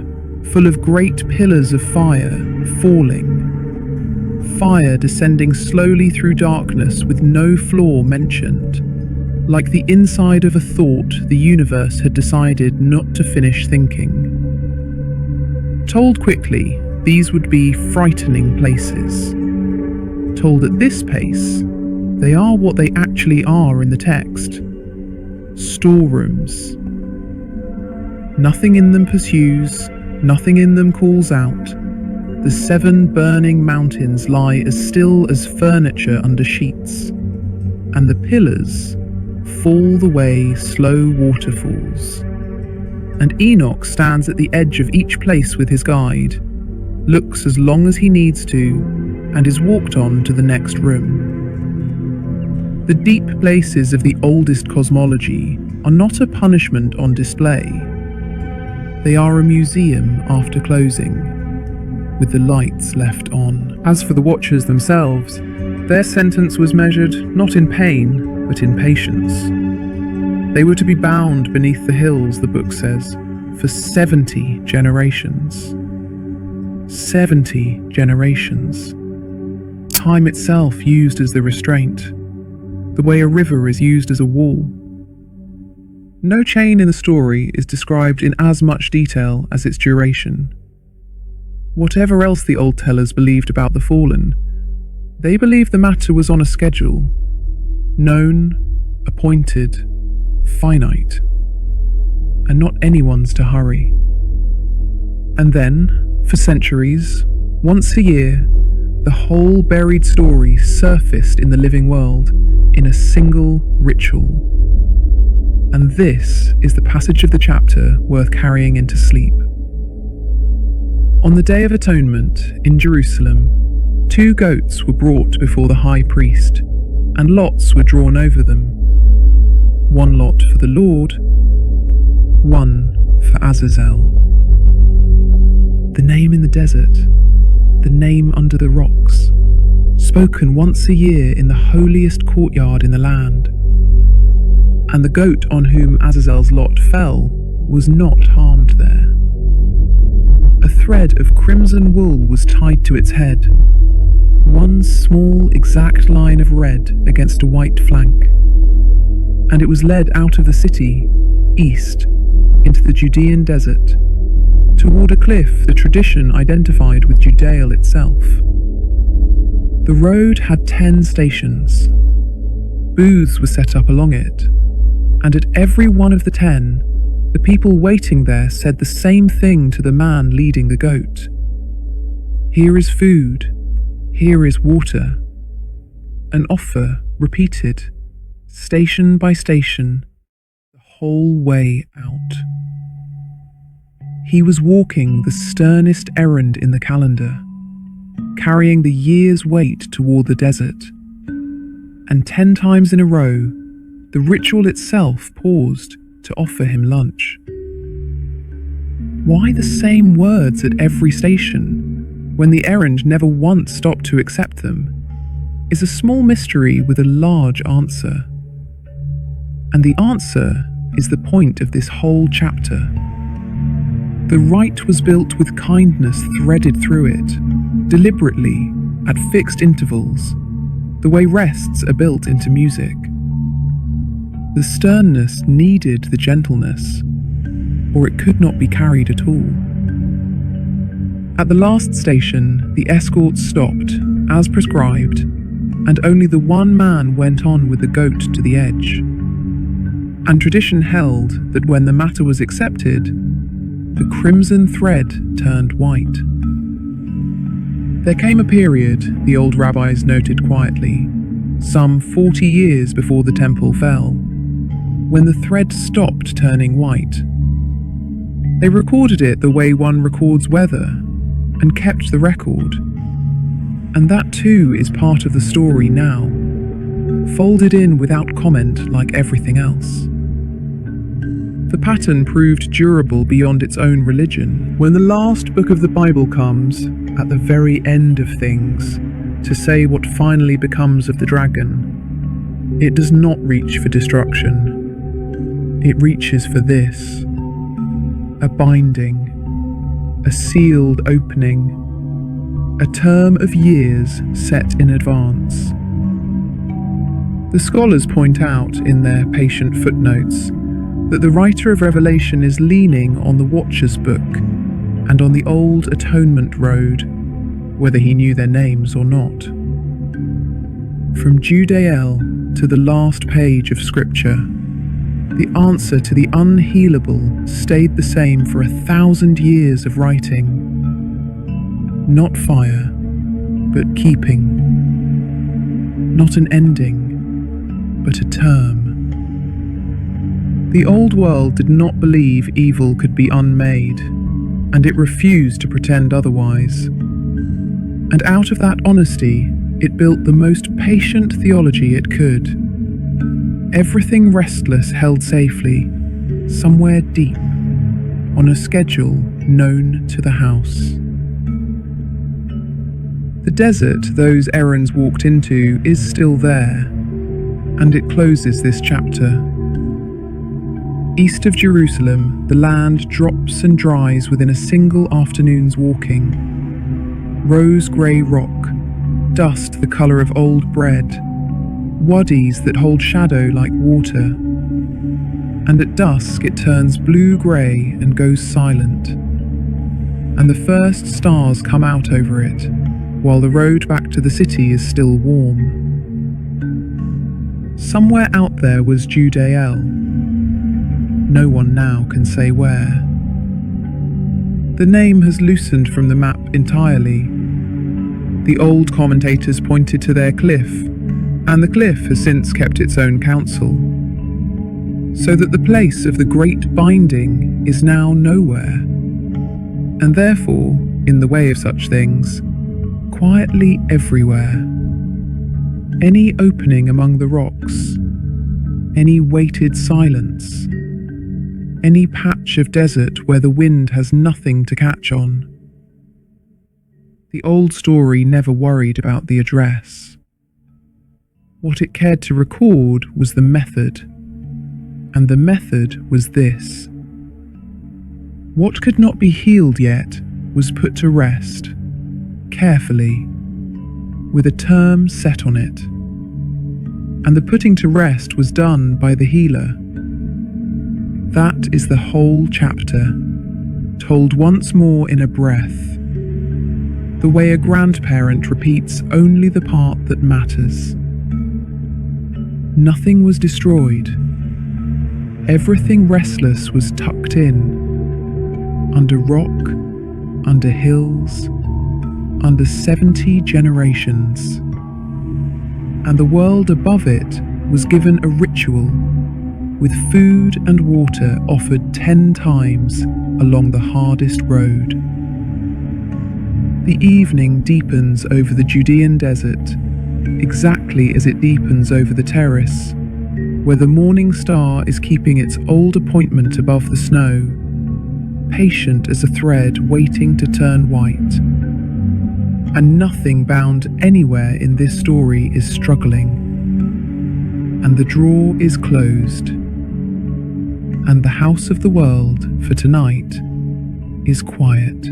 full of great pillars of fire, falling. Fire descending slowly through darkness with no flaw mentioned, like the inside of a thought the universe had decided not to finish thinking. Told quickly, these would be frightening places. Told at this pace, they are what they actually are in the text. Storerooms. Nothing in them pursues, nothing in them calls out. The 7 burning mountains lie as still as furniture under sheets, and the pillars fall the way slow waterfalls. And Enoch stands at the edge of each place with his guide, looks as long as he needs to, and is walked on to the next room. The deep places of the oldest cosmology are not a punishment on display. They are a museum after closing, with the lights left on. As for the Watchers themselves, their sentence was measured not in pain, but in patience. They were to be bound beneath the hills, the book says, for 70 generations. 70 generations. Time itself used as the restraint, the way a river is used as a wall. No chain in the story is described in as much detail as its duration. Whatever else the old tellers believed about the fallen, they believed the matter was on a schedule, known, appointed, finite, and not anyone's to hurry. And then, for centuries, once a year, the whole buried story surfaced in the living world in a single ritual. And this is the passage of the chapter worth carrying into sleep. On the Day of Atonement in Jerusalem, 2 goats were brought before the high priest, and lots were drawn over them. 1 lot for the Lord, 1 for Azazel. The name in the desert, the name under the rocks, spoken once a year in the holiest courtyard in the land. And the goat on whom Azazel's lot fell was not harmed there. A thread of crimson wool was tied to its head, 1 small exact line of red against a white flank, and it was led out of the city, east, into the Judean desert, toward a cliff the tradition identified with Judea itself. The road had 10 stations. Booths were set up along it, and at every one of the 10, the people waiting there said the same thing to the man leading the goat. Here is food, here is water. An offer repeated, station by station, the whole way out. He was walking the sternest errand in the calendar, carrying the year's weight toward the desert. And 10 times in a row, the ritual itself paused to offer him lunch. Why the same words at every station, when the errand never once stopped to accept them, is a small mystery with a large answer. And the answer is the point of this whole chapter. The rite was built with kindness threaded through it, deliberately, at fixed intervals, the way rests are built into music. The sternness needed the gentleness, or it could not be carried at all. At the last station, the escort stopped, as prescribed, and only the 1 man went on with the goat to the edge. And tradition held that when the matter was accepted, the crimson thread turned white. There came a period, the old rabbis noted quietly, some 40 years before the temple fell, when the thread stopped turning white. They recorded it the way one records weather, and kept the record. And that too is part of the story now, folded in without comment like everything else. The pattern proved durable beyond its own religion. When the last book of the Bible comes, at the very end of things, to say what finally becomes of the dragon, it does not reach for destruction. It reaches for this: a binding, a sealed opening, a term of years set in advance. The scholars point out in their patient footnotes that the writer of Revelation is leaning on the Watchers book and on the old atonement road, whether he knew their names or not. From Betrayal to the last page of Scripture, the answer to the unhealable stayed the same for 1,000 years of writing. Not fire, but keeping. Not an ending, but a term. The old world did not believe evil could be unmade, and it refused to pretend otherwise. And out of that honesty, it built the most patient theology it could. Everything restless held safely, somewhere deep, on a schedule known to the house. The desert those errands walked into is still there, and it closes this chapter. East of Jerusalem, the land drops and dries within a single afternoon's walking. Rose-grey rock, dust the colour of old bread, wadis that hold shadow like water. And at dusk it turns blue-grey and goes silent. And the first stars come out over it, while the road back to the city is still warm. Somewhere out there was Betrayal. No one now can say where. The name has loosened from the map entirely. The old commentators pointed to their cliff, and the cliff has since kept its own counsel, so that the place of the great binding is now nowhere, and therefore, in the way of such things, quietly everywhere. Any opening among the rocks, any weighted silence, any patch of desert where the wind has nothing to catch on. The old story never worried about the address. What it cared to record was the method, and the method was this. What could not be healed yet was put to rest, carefully, with a term set on it. And the putting to rest was done by the healer. That is the whole chapter, told once more in a breath, the way a grandparent repeats only the part that matters. Nothing was destroyed. Everything restless was tucked in, under rock, under hills, under 70 generations. And the world above it was given a ritual, with food and water offered 10 times along the hardest road. The evening deepens over the Judean desert, exactly as it deepens over the terrace, where the morning star is keeping its old appointment above the snow, patient as a thread waiting to turn white. And nothing bound anywhere in this story is struggling. And the drawer is closed. And the house of the world for tonight is quiet.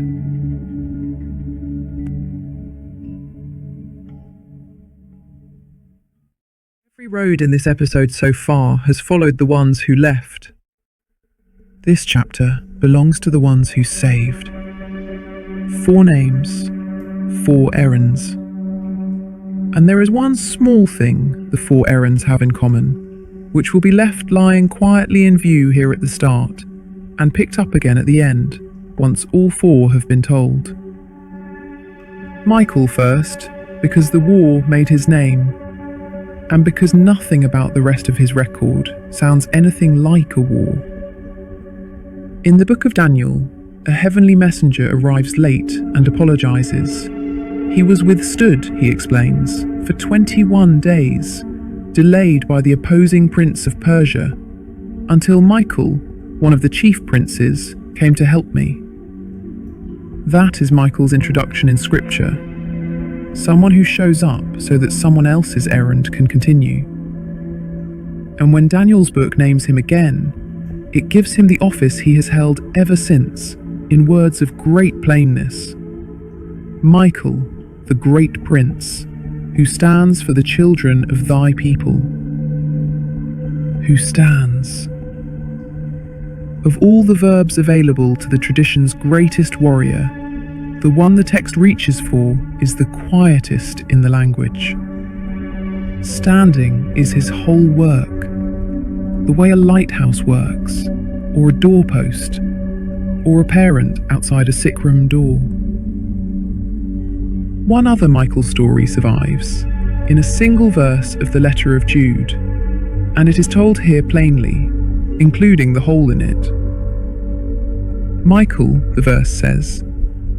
Every road in this episode so far has followed the ones who left. This chapter belongs to the ones who saved. 4 names, 4 errands. And there is one small thing the 4 errands have in common, which will be left lying quietly in view here at the start, and picked up again at the end, once all 4 have been told. Micheal first, because the war made his name, and because nothing about the rest of his record sounds anything like a war. In the book of Daniel, a heavenly messenger arrives late and apologizes. He was withstood, he explains, for 21 days, delayed by the opposing prince of Persia, until Micheal, one of the chief princes, came to help me. That is Micheal's introduction in scripture. Someone who shows up so that someone else's errand can continue. And when Daniel's book names him again, it gives him the office he has held ever since, in words of great plainness. Micheal, the great prince, who stands for the children of thy people. Who stands. Of all the verbs available to the tradition's greatest warrior, the one the text reaches for is the quietest in the language. Standing is his whole work, the way a lighthouse works, or a doorpost, or a parent outside a sick room door. One other Micheal story survives, in a single verse of the letter of Jude, and it is told here plainly, including the hole in it. Micheal, the verse says,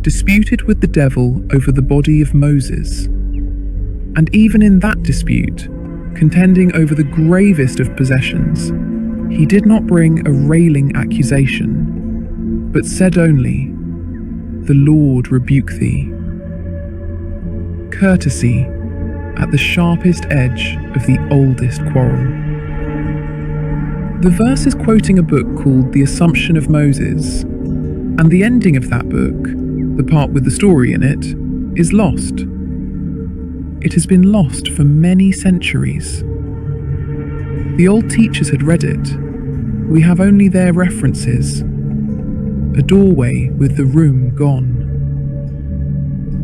disputed with the devil over the body of Moses, and even in that dispute, contending over the gravest of possessions, he did not bring a railing accusation, but said only, "The Lord rebuke thee." Courtesy at the sharpest edge of the oldest quarrel. The verse is quoting a book called The Assumption of Moses, and the ending of that book, the part with the story in it, is lost. It has been lost for many centuries. The old teachers had read it. We have only their references. A doorway with the room gone.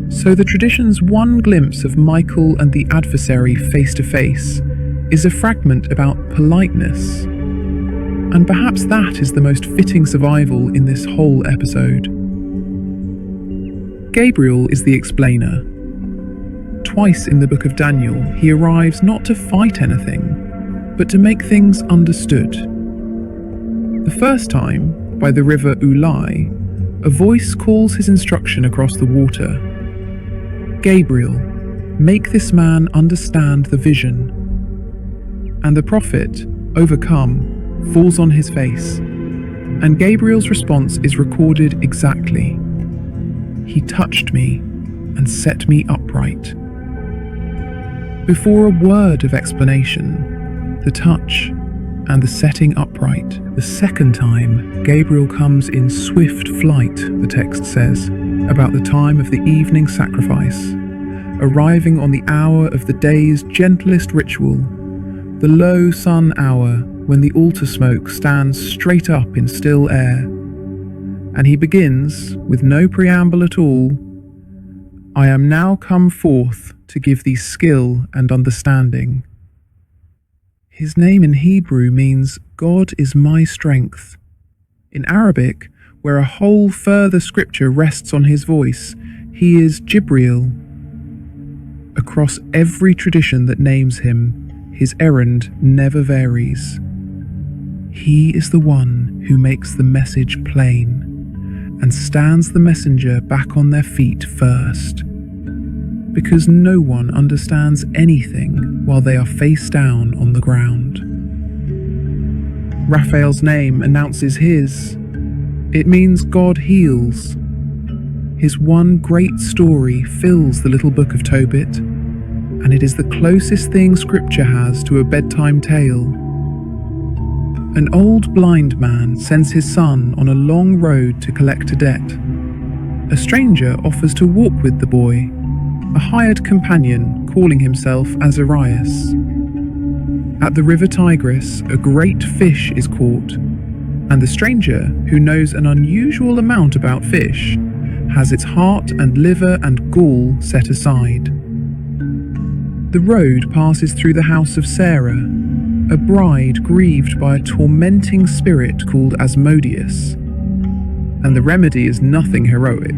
So the tradition's one glimpse of Micheal and the adversary face to face is a fragment about politeness. And perhaps that is the most fitting survival in this whole episode. Gabriel is the explainer. Twice in the book of Daniel, he arrives not to fight anything, but to make things understood. The first time, by the river Ulai, a voice calls his instruction across the water. Gabriel, make this man understand the vision. And the prophet, overcome, falls on his face. And Gabriel's response is recorded exactly. He touched me and set me upright. Before a word of explanation, the touch and the setting upright. The second time, Gabriel comes in swift flight, the text says, about the time of the evening sacrifice, arriving on the hour of the day's gentlest ritual, the low sun hour when the altar smoke stands straight up in still air. And he begins, with no preamble at all, I am now come forth to give thee skill and understanding. His name in Hebrew means God is my strength. In Arabic, where a whole further scripture rests on his voice, he is Jibreel. Across every tradition that names him, his errand never varies. He is the one who makes the message plain and stands the messenger back on their feet first, because no one understands anything while they are face down on the ground. Raphael's name announces his. It means God heals. His one great story fills the little book of Tobit, and it is the closest thing scripture has to a bedtime tale. An old blind man sends his son on a long road to collect a debt. A stranger offers to walk with the boy, a hired companion calling himself Azarias. At the river Tigris, a great fish is caught, and the stranger, who knows an unusual amount about fish, has its heart and liver and gall set aside. The road passes through the house of Sarah, a bride grieved by a tormenting spirit called Asmodeus. And the remedy is nothing heroic.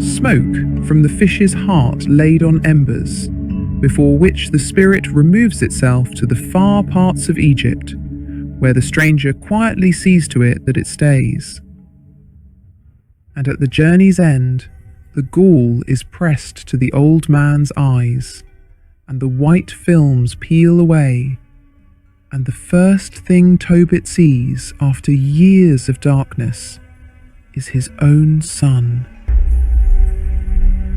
Smoke from the fish's heart laid on embers, before which the spirit removes itself to the far parts of Egypt, where the stranger quietly sees to it that it stays. And at the journey's end, the gall is pressed to the old man's eyes, and the white films peel away, and the first thing Tobit sees after years of darkness is his own son.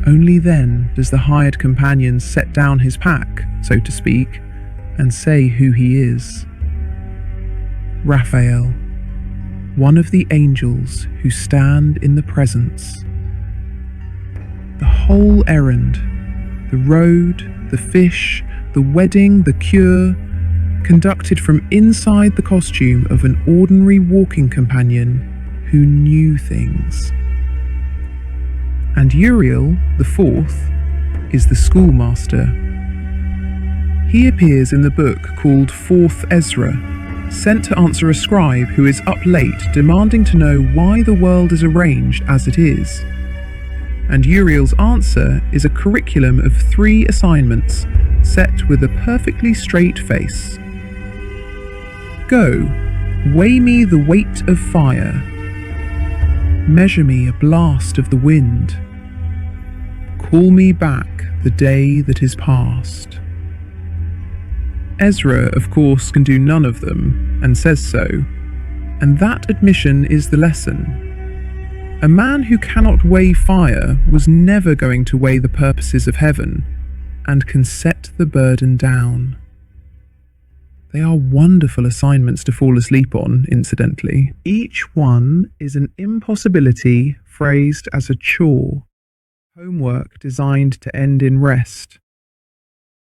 Only then does the hired companion set down his pack, so to speak, and say who he is. Raphael, one of the angels who stand in the presence. The whole errand, the road, the fish, the wedding, the cure, conducted from inside the costume of an ordinary walking companion who knew things. And Uriel, the fourth, is the schoolmaster. He appears in the book called 4th Ezra, sent to answer a scribe who is up late demanding to know why the world is arranged as it is. And Uriel's answer is a curriculum of 3 assignments set with a perfectly straight face. Go, weigh me the weight of fire. Measure me a blast of the wind. Call me back the day that is past. Ezra, of course, can do none of them, and says so, and that admission is the lesson. A man who cannot weigh fire was never going to weigh the purposes of heaven, and can set the burden down. They are wonderful assignments to fall asleep on, incidentally. Each one is an impossibility phrased as a chore, homework designed to end in rest.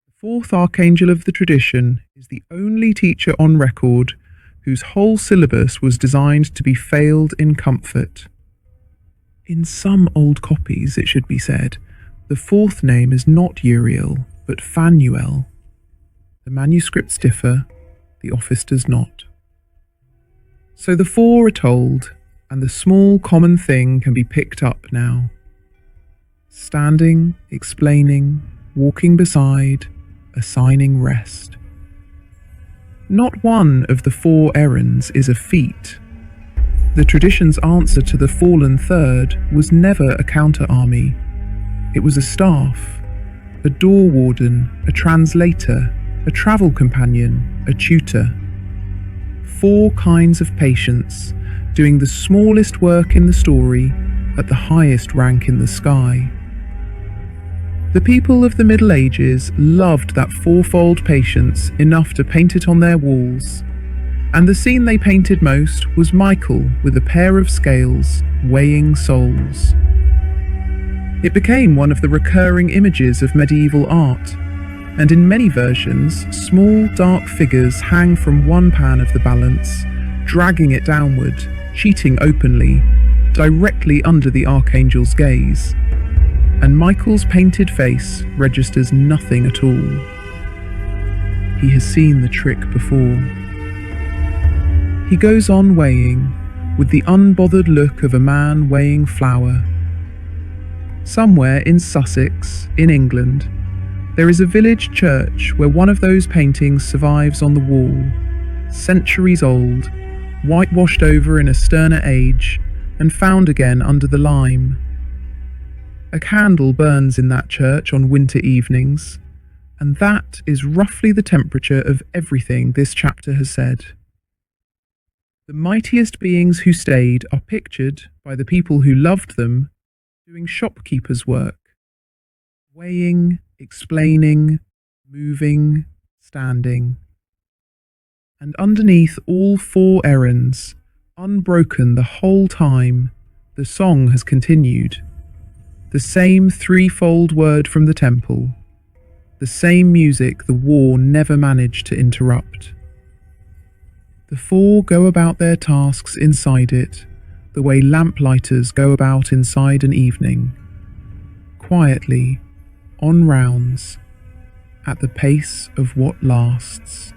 The fourth archangel of the tradition is the only teacher on record whose whole syllabus was designed to be failed in comfort. In some old copies, it should be said, the fourth name is not Uriel, but Phanuel. The manuscripts differ, the office does not. So the 4 are told, and the small common thing can be picked up now. Standing, explaining, walking beside, assigning rest. Not one of the 4 errands is a feat. The tradition's answer to the fallen third was never a counter-army. It was a staff, a door warden, a translator, a travel companion, a tutor. 4 kinds of patients doing the smallest work in the story at the highest rank in the sky. The people of the Middle Ages loved that 4-fold patience enough to paint it on their walls, and the scene they painted most was Micheal with a pair of scales weighing souls. It became one of the recurring images of medieval art, and in many versions, small dark figures hang from one pan of the balance, dragging it downward, cheating openly, directly under the archangel's gaze. And Micheal's painted face registers nothing at all. He has seen the trick before. He goes on weighing, with the unbothered look of a man weighing flour. Somewhere in Sussex, in England, there is a village church where one of those paintings survives on the wall, centuries old, whitewashed over in a sterner age, and found again under the lime. A candle burns in that church on winter evenings, and that is roughly the temperature of everything this chapter has said. The mightiest beings who stayed are pictured by the people who loved them doing shopkeeper's work, weighing, explaining, moving, standing. And underneath all 4 errands, unbroken the whole time, the song has continued. The same 3-fold word from the temple, the same music the war never managed to interrupt. The 4 go about their tasks inside it, the way lamplighters go about inside an evening, quietly, on rounds, at the pace of what lasts.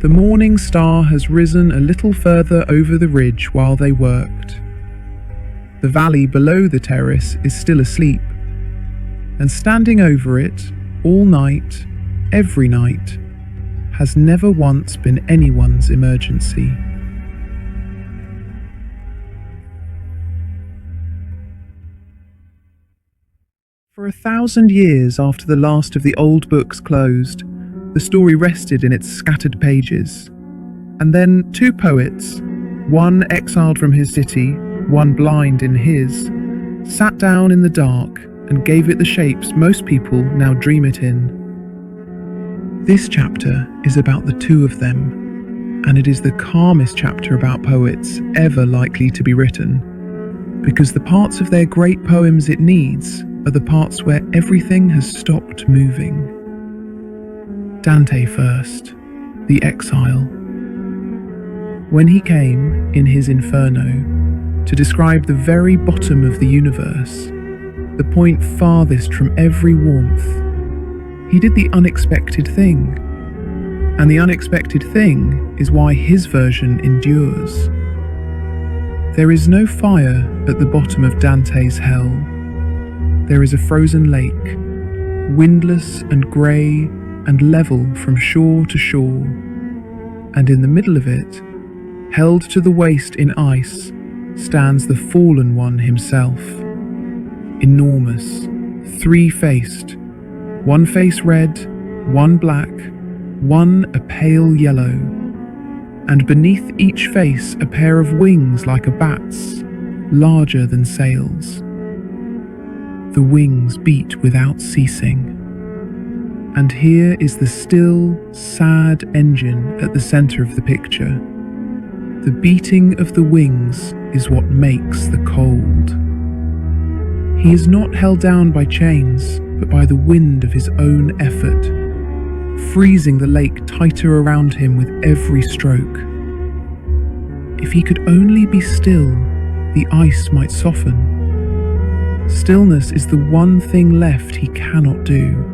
The morning star has risen a little further over the ridge while they worked. The valley below the terrace is still asleep, and standing over it, all night, every night, has never once been anyone's emergency. For 1,000 years after the last of the old books closed, the story rested in its scattered pages. And then 2 poets, one exiled from his city, one blind in his, sat down in the dark and gave it the shapes most people now dream it in. This chapter is about the 2 of them, and it is the calmest chapter about poets ever likely to be written, because the parts of their great poems it needs are the parts where everything has stopped moving. Dante first, the exile. When he came, in his Inferno, to describe the very bottom of the universe, the point farthest from every warmth, he did the unexpected thing. And the unexpected thing is why his version endures. There is no fire at the bottom of Dante's hell. There is a frozen lake, windless and grey and level from shore to shore, and in the middle of it, held to the waist in ice, stands the fallen one himself. Enormous, 3-faced, one face red, one black, one a pale yellow, and beneath each face a pair of wings like a bat's, larger than sails. The wings beat without ceasing. And here is the still, sad engine at the centre of the picture. The beating of the wings is what makes the cold. He is not held down by chains, but by the wind of his own effort, freezing the lake tighter around him with every stroke. If he could only be still, the ice might soften. Stillness is the one thing left he cannot do.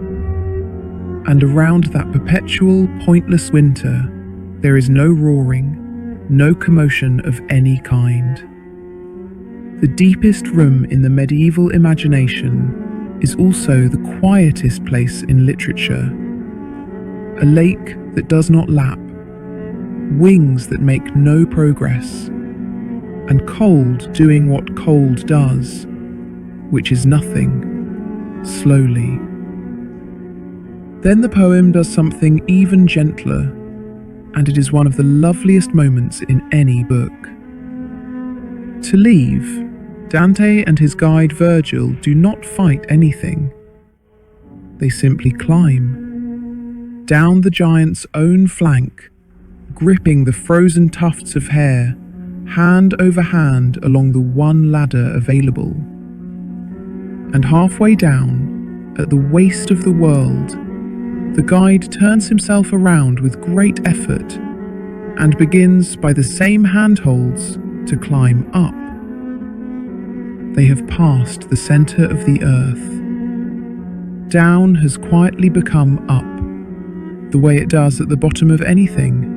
And around that perpetual, pointless winter, there is no roaring, no commotion of any kind. The deepest room in the medieval imagination is also the quietest place in literature. A lake that does not lap, wings that make no progress, and cold doing what cold does, which is nothing, slowly. Then the poem does something even gentler, and it is one of the loveliest moments in any book. To leave, Dante and his guide Virgil do not fight anything. They simply climb down the giant's own flank, gripping the frozen tufts of hair, hand over hand along the one ladder available. And halfway down, at the waist of the world, the guide turns himself around with great effort and begins by the same handholds to climb up. They have passed the center of the earth. Down has quietly become up, the way it does at the bottom of anything,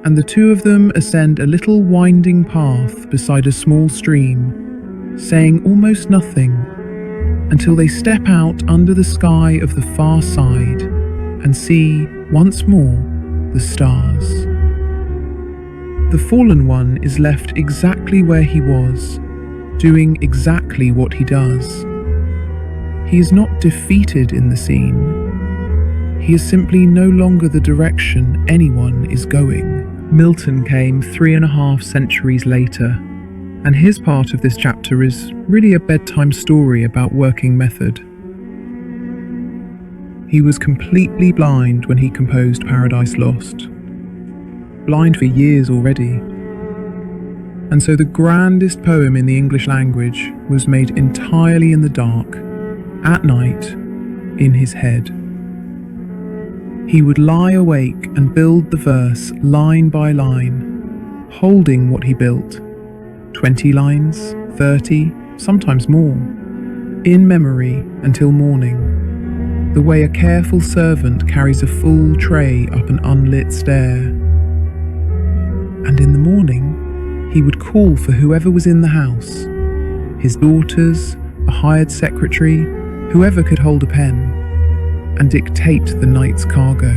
and the two of them ascend a little winding path beside a small stream, saying almost nothing, until they step out under the sky of the far side and see, once more, the stars. The fallen one is left exactly where he was, doing exactly what he does. He is not defeated in the scene. He is simply no longer the direction anyone is going. Milton came 3.5 centuries later, and his part of this chapter is really a bedtime story about working method. He was completely blind when he composed Paradise Lost. Blind for years already. And so the grandest poem in the English language was made entirely in the dark, at night, in his head. He would lie awake and build the verse line by line, holding what he built, 20 lines, 30, sometimes more, in memory until morning, the way a careful servant carries a full tray up an unlit stair. And in the morning, he would call for whoever was in the house, his daughters, a hired secretary, whoever could hold a pen, and dictate the night's cargo.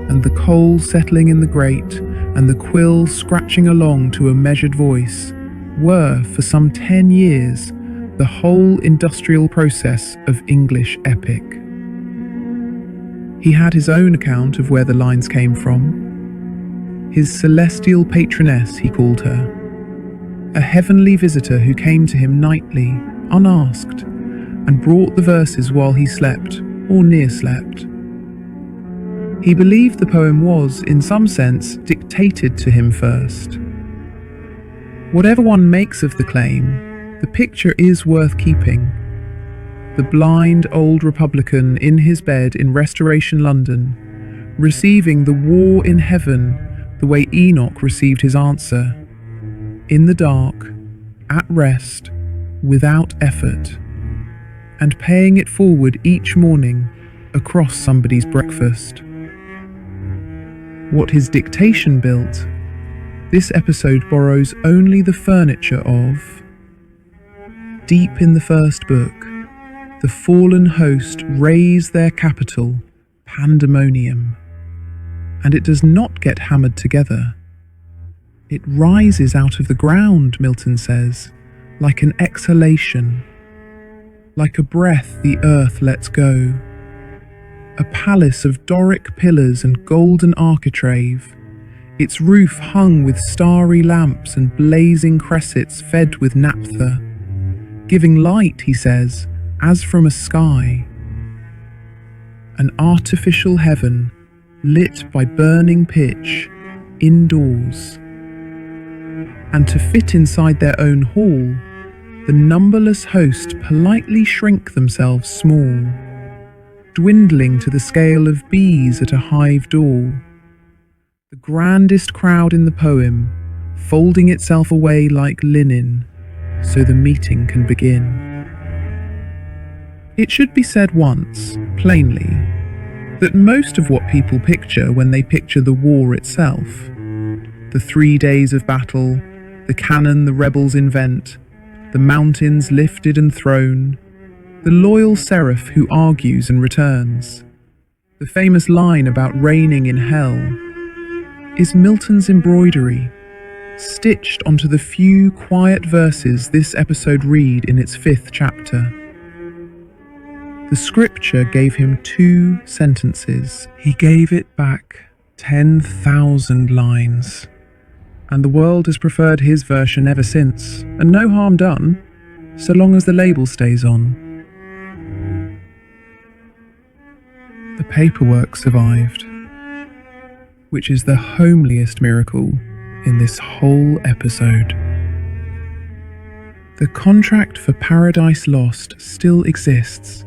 And the coal settling in the grate and the quill scratching along to a measured voice were, for some 10 years, the whole industrial process of English epic. He had his own account of where the lines came from. His celestial patroness, he called her, a heavenly visitor who came to him nightly, unasked, and brought the verses while he slept, or near slept. He believed the poem was, in some sense, dictated to him first. Whatever one makes of the claim, the picture is worth keeping. The blind old Republican in his bed in Restoration London, receiving the war in heaven the way Enoch received his answer, in the dark, at rest, without effort, and paying it forward each morning across somebody's breakfast. What his dictation built, this episode borrows only the furniture of. Deep in the first book, the fallen host raise their capital, pandemonium, and it does not get hammered together. It rises out of the ground, Milton says, like an exhalation, like a breath the earth lets go. A palace of Doric pillars and golden architrave, its roof hung with starry lamps and blazing cressets fed with naphtha, giving light, he says, as from a sky. An artificial heaven, lit by burning pitch, indoors. And to fit inside their own hall, the numberless host politely shrink themselves small, dwindling to the scale of bees at a hive door. The grandest crowd in the poem, folding itself away like linen, so the meeting can begin. It should be said once, plainly, that most of what people picture when they picture the war itself, the 3 days of battle, the cannon the rebels invent, the mountains lifted and thrown, the loyal seraph who argues and returns, the famous line about reigning in hell, is Milton's embroidery, stitched onto the few quiet verses this episode read in its 5th chapter. The scripture gave him 2 sentences. He gave it back 10,000 lines. And the world has preferred his version ever since, and no harm done, so long as the label stays on. The paperwork survived, which is the homeliest miracle in this whole episode. The contract for Paradise Lost still exists,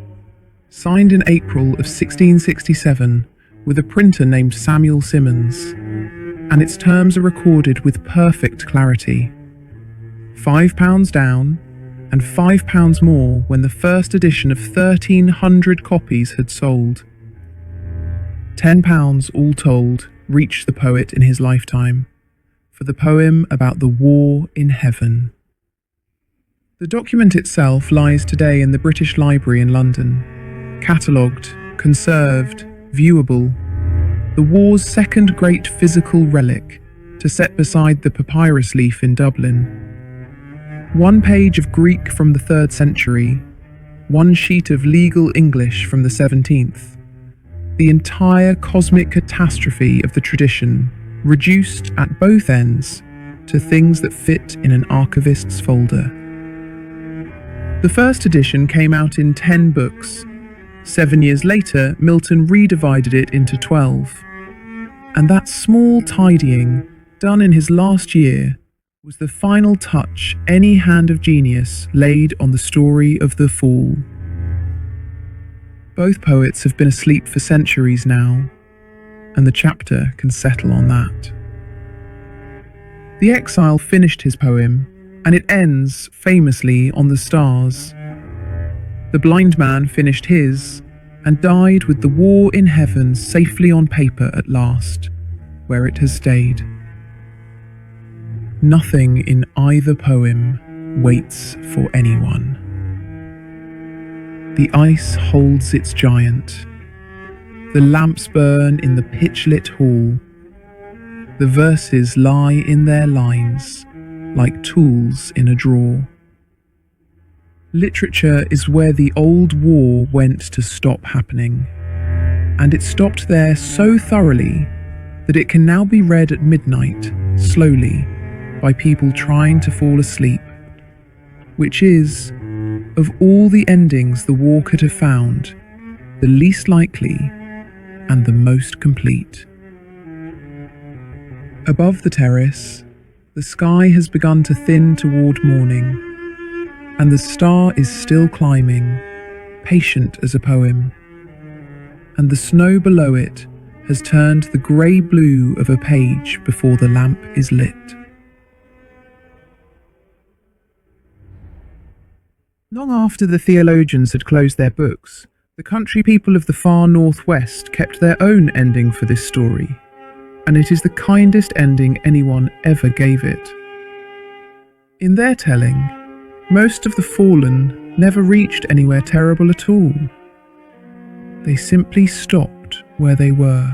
signed in April of 1667 with a printer named Samuel Simmons, and its terms are recorded with perfect clarity. £5 down, and £5 more when the first edition of 1,300 copies had sold. £10 all told reached the poet in his lifetime, for the poem about the war in heaven. The document itself lies today in the British Library in London, catalogued, conserved, viewable, the war's second great physical relic to set beside the papyrus leaf in Dublin. 1 page of Greek from the 3rd century, 1 sheet of legal English from the 17th. The entire cosmic catastrophe of the tradition, reduced at both ends to things that fit in an archivist's folder. The first edition came out in 10 books. 7 years later, Milton redivided it into 12. And that small tidying, done in his last year, was the final touch any hand of genius laid on the story of the Fall. Both poets have been asleep for centuries now, and the chapter can settle on that. The exile finished his poem, and it ends, famously, on the stars. The blind man finished his, and died with the war in heaven safely on paper at last, where it has stayed. Nothing in either poem waits for anyone. The ice holds its giant. The lamps burn in the pitch-lit hall. The verses lie in their lines, like tools in a drawer. Literature is where the old war went to stop happening, and it stopped there so thoroughly that it can now be read at midnight, slowly, by people trying to fall asleep, which is, of all the endings the war could have found, the least likely and the most complete. Above the terrace, the sky has begun to thin toward morning, and the star is still climbing, patient as a poem, and the snow below it has turned the grey blue of a page before the lamp is lit. Long after the theologians had closed their books, the country people of the far northwest kept their own ending for this story, and it is the kindest ending anyone ever gave it. In their telling, most of the fallen never reached anywhere terrible at all. They simply stopped where they were.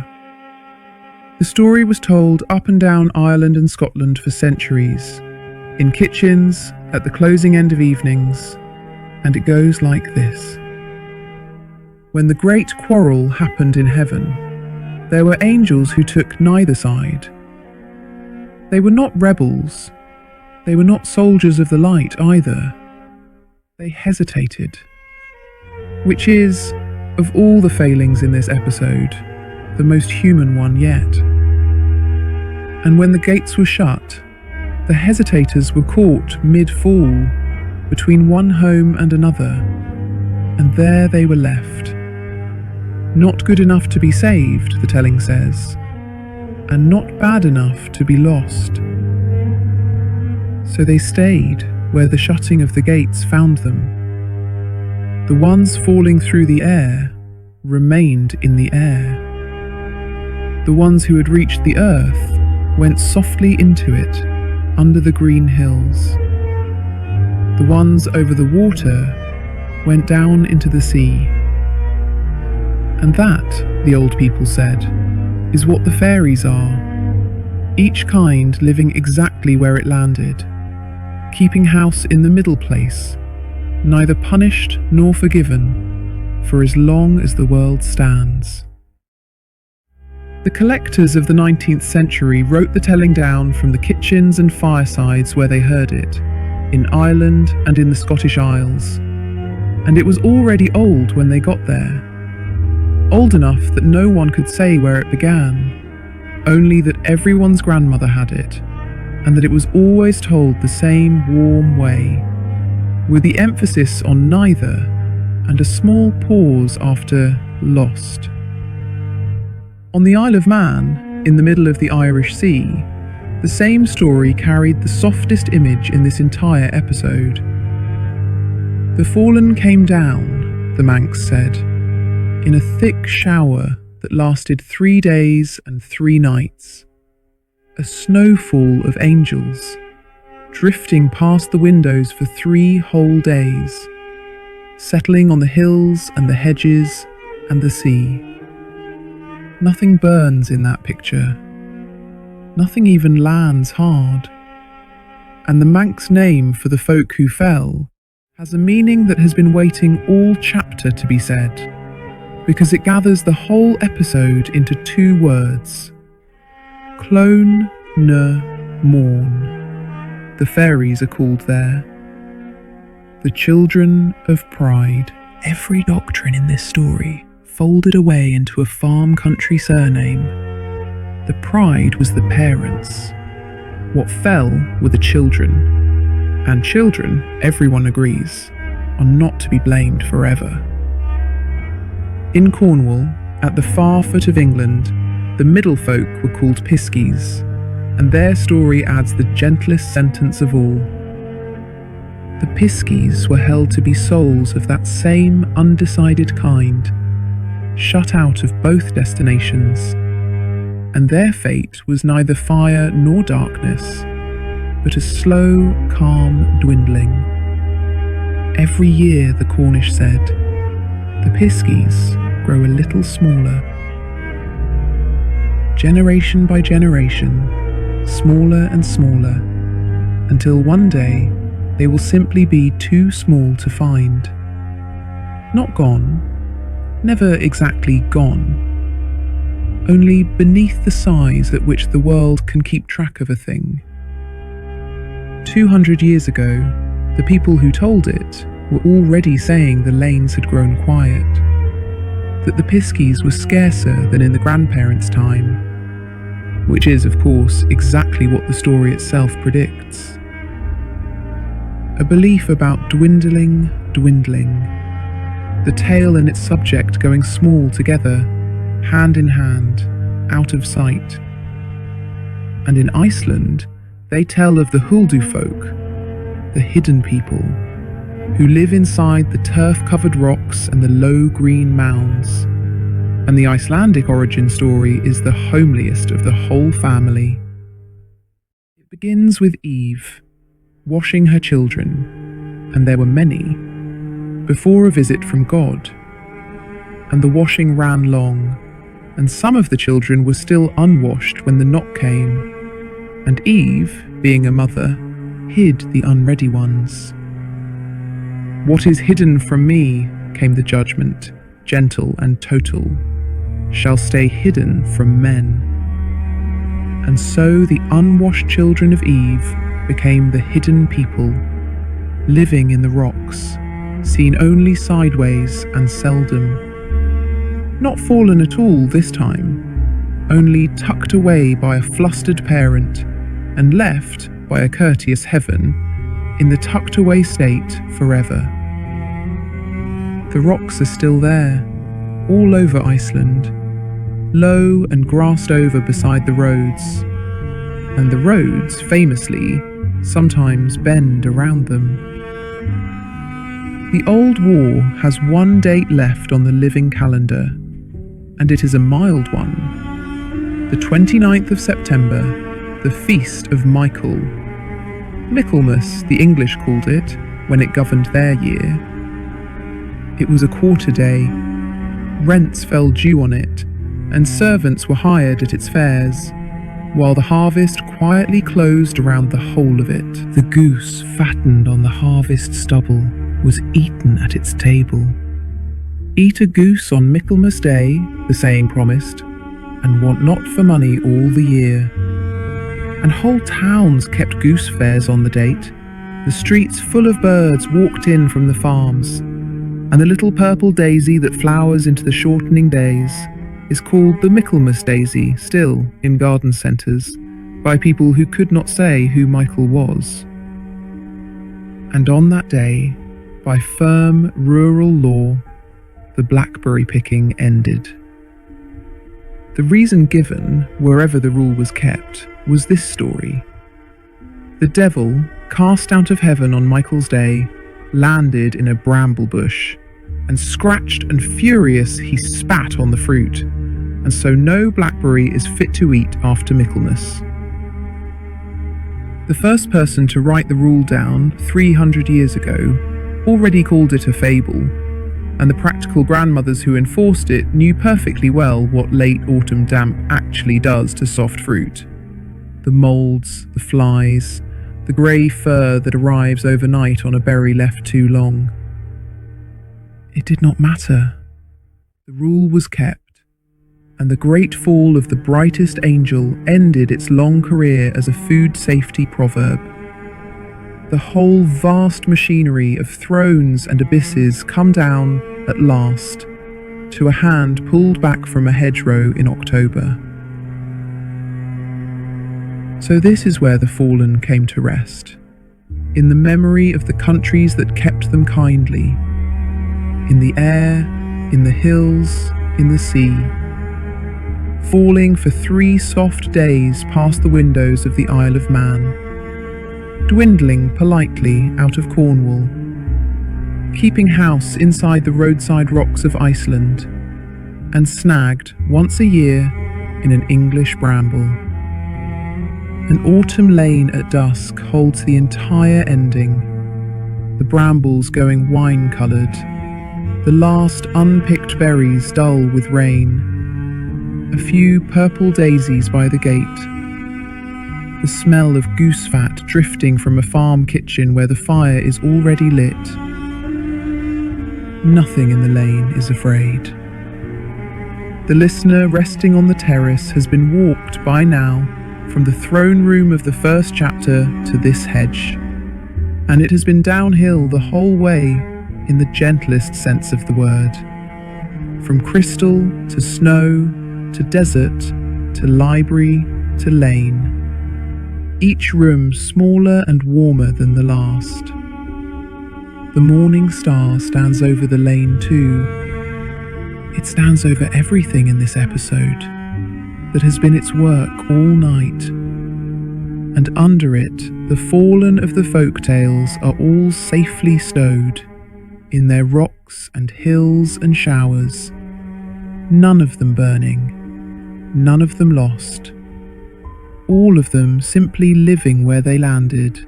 The story was told up and down Ireland and Scotland for centuries, in kitchens, at the closing end of evenings, and it goes like this. When the great quarrel happened in heaven, there were angels who took neither side. They were not rebels. They were not soldiers of the light either. They hesitated, which is, of all the failings in this episode, the most human one yet. And when the gates were shut, the hesitators were caught mid-fall, between one home and another, and there they were left. Not good enough to be saved, the telling says, and not bad enough to be lost. So they stayed where the shutting of the gates found them. The ones falling through the air remained in the air. The ones who had reached the earth went softly into it, under the green hills. The ones over the water went down into the sea. And that, the old people said, is what the fairies are. each kind living exactly where it landed, keeping house in the middle place, neither punished nor forgiven, for as long as the world stands. The collectors of the 19th century wrote the telling down from the kitchens and firesides where they heard it, in Ireland and in the Scottish Isles, and it was already old when they got there. Old enough that no one could say where it began, only that everyone's grandmother had it, and that it was always told the same warm way, with the emphasis on neither, and a small pause after lost. On the Isle of Man, in the middle of the Irish Sea, the same story carried the softest image in this entire episode. The fallen came down, the Manx said, in a thick shower that lasted 3 days and 3 nights. A snowfall of angels, drifting past the windows for 3 whole days, settling on the hills and the hedges and the sea. Nothing burns in that picture. Nothing even lands hard. And the Manx name for the folk who fell has a meaning that has been waiting all chapter to be said, because it gathers the whole episode into 2 words. Clone na Morn. The fairies are called there. The children of pride. Every doctrine in this story folded away into a farm country surname. The pride was the parents. What fell were the children. And children, everyone agrees, are not to be blamed forever. In Cornwall, at the far foot of England, the middle folk were called piskies, and their story adds the gentlest sentence of all. The piskies were held to be souls of that same undecided kind, shut out of both destinations, and their fate was neither fire nor darkness, but a slow, calm dwindling. Every year, the Cornish said, the piskies grow a little smaller. Generation by generation, smaller and smaller, until one day they will simply be too small to find. Not gone, never exactly gone, only beneath the size at which the world can keep track of a thing. 200 years ago, the people who told it were already saying the lanes had grown quiet, that the piskies were scarcer than in the grandparents' time, which is, of course, exactly what the story itself predicts. A belief about dwindling, the tale and its subject going small together, hand in hand, out of sight. And in Iceland, they tell of the Huldu folk, the hidden people, who live inside the turf-covered rocks and the low green mounds. And the Icelandic origin story is the homeliest of the whole family. It begins with Eve, washing her children, and there were many, before a visit from God. And the washing ran long, and some of the children were still unwashed when the knock came, and Eve, being a mother, hid the unready ones. What is hidden from me, came the judgment, gentle and total, shall stay hidden from men. And so the unwashed children of Eve became the hidden people, living in the rocks, seen only sideways and seldom. Not fallen at all this time, only tucked away by a flustered parent and left by a courteous heaven in the tucked away state forever. The rocks are still there, all over Iceland, low and grassed over beside the roads, and the roads, famously, sometimes bend around them. The old war has one date left on the living calendar, and it is a mild one. The 29th of September, the feast of Micheal. Michaelmas, the English called it, when it governed their year. It was a quarter day. Rents fell due on it, and servants were hired at its fairs, while the harvest quietly closed around the whole of it. The goose fattened on the harvest stubble was eaten at its table. Eat a goose on Michaelmas Day, the saying promised, and want not for money all the year. And whole towns kept goose fairs on the date. The streets full of birds walked in from the farms, and the little purple daisy that flowers into the shortening days is called the Michaelmas daisy still in garden centres by people who could not say who Micheal was. And on that day, by firm rural law, the blackberry picking ended. The reason given, wherever the rule was kept, was this story. The devil, cast out of heaven on Michael's day, landed in a bramble bush, and scratched and furious he spat on the fruit, and so no blackberry is fit to eat after Michaelmas. The first person to write the rule down 300 years ago already called it a fable, and the practical grandmothers who enforced it knew perfectly well what late autumn damp actually does to soft fruit. The moulds, the flies, the grey fur that arrives overnight on a berry left too long. It did not matter. The rule was kept, and the great fall of the brightest angel ended its long career as a food safety proverb. The whole vast machinery of thrones and abysses come down, at last, to a hand pulled back from a hedgerow in October. So this is where the fallen came to rest, in the memory of the countries that kept them kindly, in the air, in the hills, in the sea, falling for 3 soft days past the windows of the Isle of Man, dwindling politely out of Cornwall, keeping house inside the roadside rocks of Iceland, and snagged once a year in an English bramble. An autumn lane at dusk holds the entire ending, the brambles going wine-coloured, the last unpicked berries dull with rain, a few purple daisies by the gate, the smell of goose fat drifting from a farm kitchen where the fire is already lit. Nothing in the lane is afraid. The listener resting on the terrace has been walked by now from the throne room of the first chapter to this hedge, and it has been downhill the whole way in the gentlest sense of the word. From crystal to snow to desert to library to lane, each room smaller and warmer than the last. The morning star stands over the lane too. It stands over everything in this episode that has been its work all night, and under it the fallen of the folk tales are all safely stowed in their rocks and hills and showers, none of them burning, none of them lost, all of them simply living where they landed,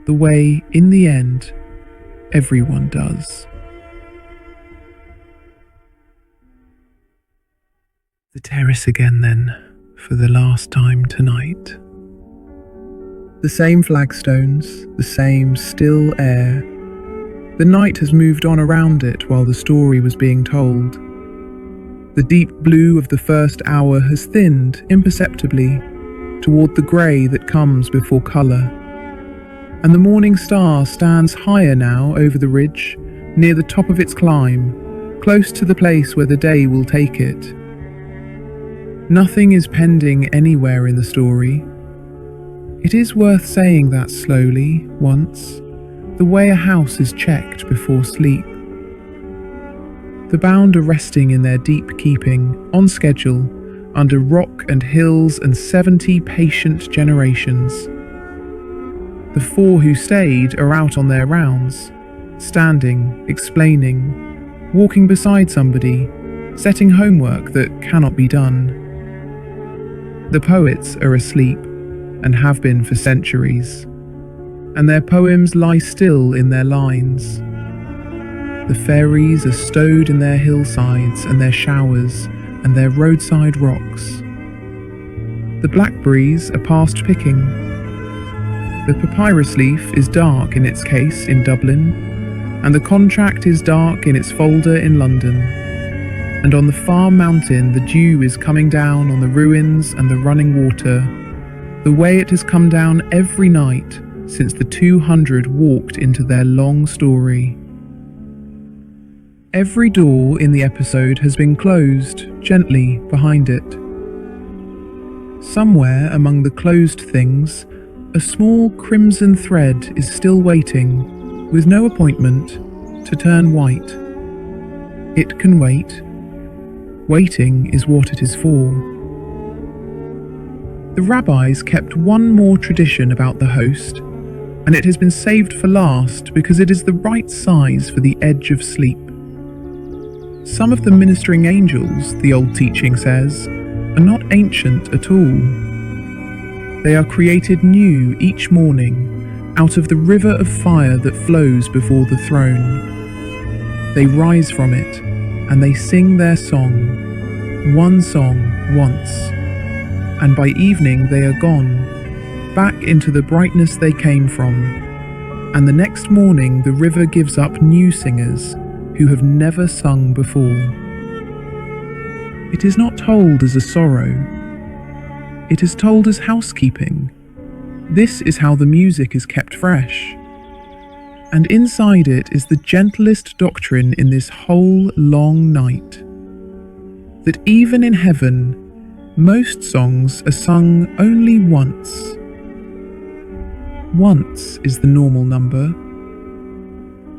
the way, in the end, everyone does. The terrace again then, for the last time tonight. The same flagstones, the same still air. The night has moved on around it while the story was being told. The deep blue of the first hour has thinned imperceptibly toward the grey that comes before colour, and the morning star stands higher now over the ridge, near the top of its climb, close to the place where the day will take it. Nothing is pending anywhere in the story. It is worth saying that slowly, once, the way a house is checked before sleep. The bound are resting in their deep keeping, on schedule, under rock and hills and 70 patient generations. The 4 who stayed are out on their rounds, standing, explaining, walking beside somebody, setting homework that cannot be done. The poets are asleep, and have been for centuries, and their poems lie still in their lines. The fairies are stowed in their hillsides and their showers and their roadside rocks. The blackberries are past picking. The papyrus leaf is dark in its case in Dublin, and the contract is dark in its folder in London. And on the far mountain the dew is coming down on the ruins and the running water, the way it has come down every night since the 200 walked into their long story. Every door in the episode has been closed gently behind it. Somewhere among the closed things, a small crimson thread is still waiting, with no appointment, to turn white. It can wait. Waiting is what it is for. The rabbis kept one more tradition about the host, and it has been saved for last because it is the right size for the edge of sleep. Some of the ministering angels, the old teaching says, are not ancient at all. They are created new each morning out of the river of fire that flows before the throne. They rise from it, and they sing their song, one song once, and by evening they are gone, back into the brightness they came from, and the next morning the river gives up new singers who have never sung before. It is not told as a sorrow. It is told as housekeeping. This is how the music is kept fresh. And inside it is the gentlest doctrine in this whole long night, that even in heaven, most songs are sung only once. Once is the normal number.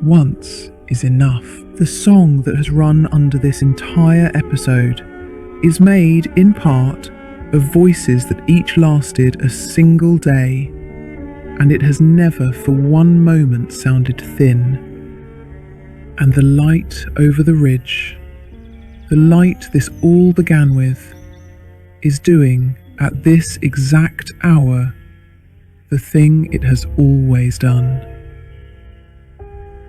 Once is enough. The song that has run under this entire episode is made, in part, of voices that each lasted a single day, and it has never for one moment sounded thin. And the light over the ridge, the light this all began with, is doing, at this exact hour, the thing it has always done.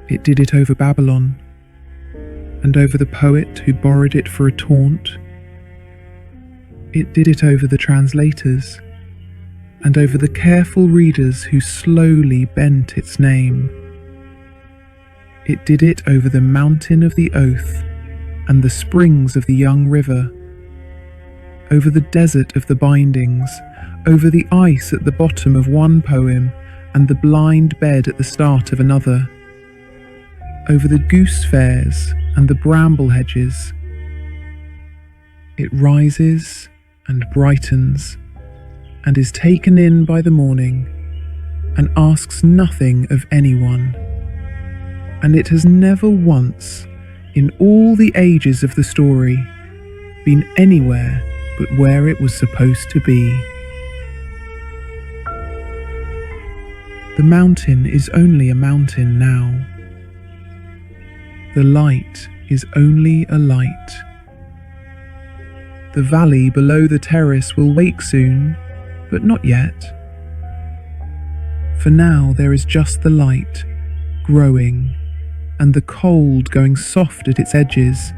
It did it over Babylon, and over the poet who borrowed it for a taunt. It did it over the translators, and over the careful readers who slowly bent its name. It did it over the mountain of the oath and the springs of the young river, over the desert of the bindings, over the ice at the bottom of one poem and the blind bed at the start of another, over the goose fares and the bramble hedges. It rises and brightens and is taken in by the morning and asks nothing of anyone. And it has never once, in all the ages of the story, been anywhere but where it was supposed to be. The mountain is only a mountain now. The light is only a light. The valley below the terrace will wake soon, but not yet. For now there is just the light, growing, and the cold going soft at its edges,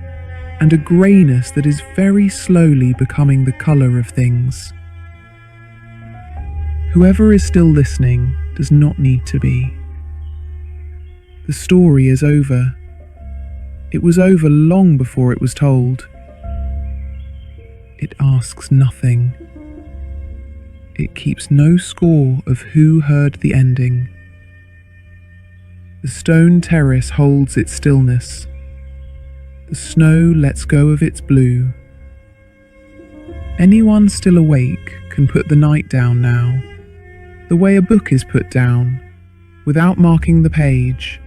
and a greyness that is very slowly becoming the colour of things. Whoever is still listening does not need to be. The story is over. It was over long before it was told. It asks nothing. It keeps no score of who heard the ending. The stone terrace holds its stillness. The snow lets go of its blue. Anyone still awake can put the night down now, the way a book is put down, without marking the page,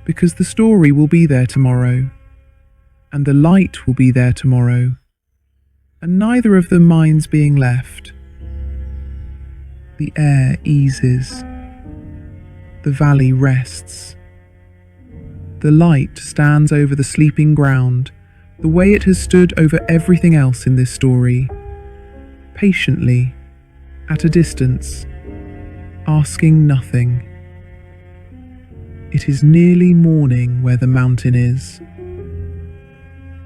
because the story will be there tomorrow, and the light will be there tomorrow, and neither of them minds being left. The air eases. The valley rests. The light stands over the sleeping ground, the way it has stood over everything else in this story, patiently, at a distance, asking nothing. It is nearly morning where the mountain is.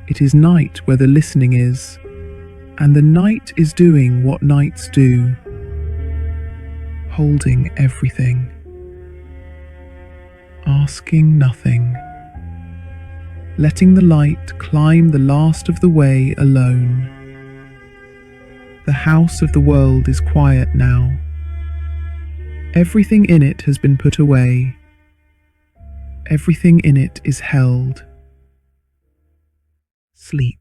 It is night where the listening is, And the night is doing what nights do, holding everything, asking nothing, letting the light climb the last of the way alone. The house of the world is quiet now. Everything in it has been put away. Everything in it is held. Sleep.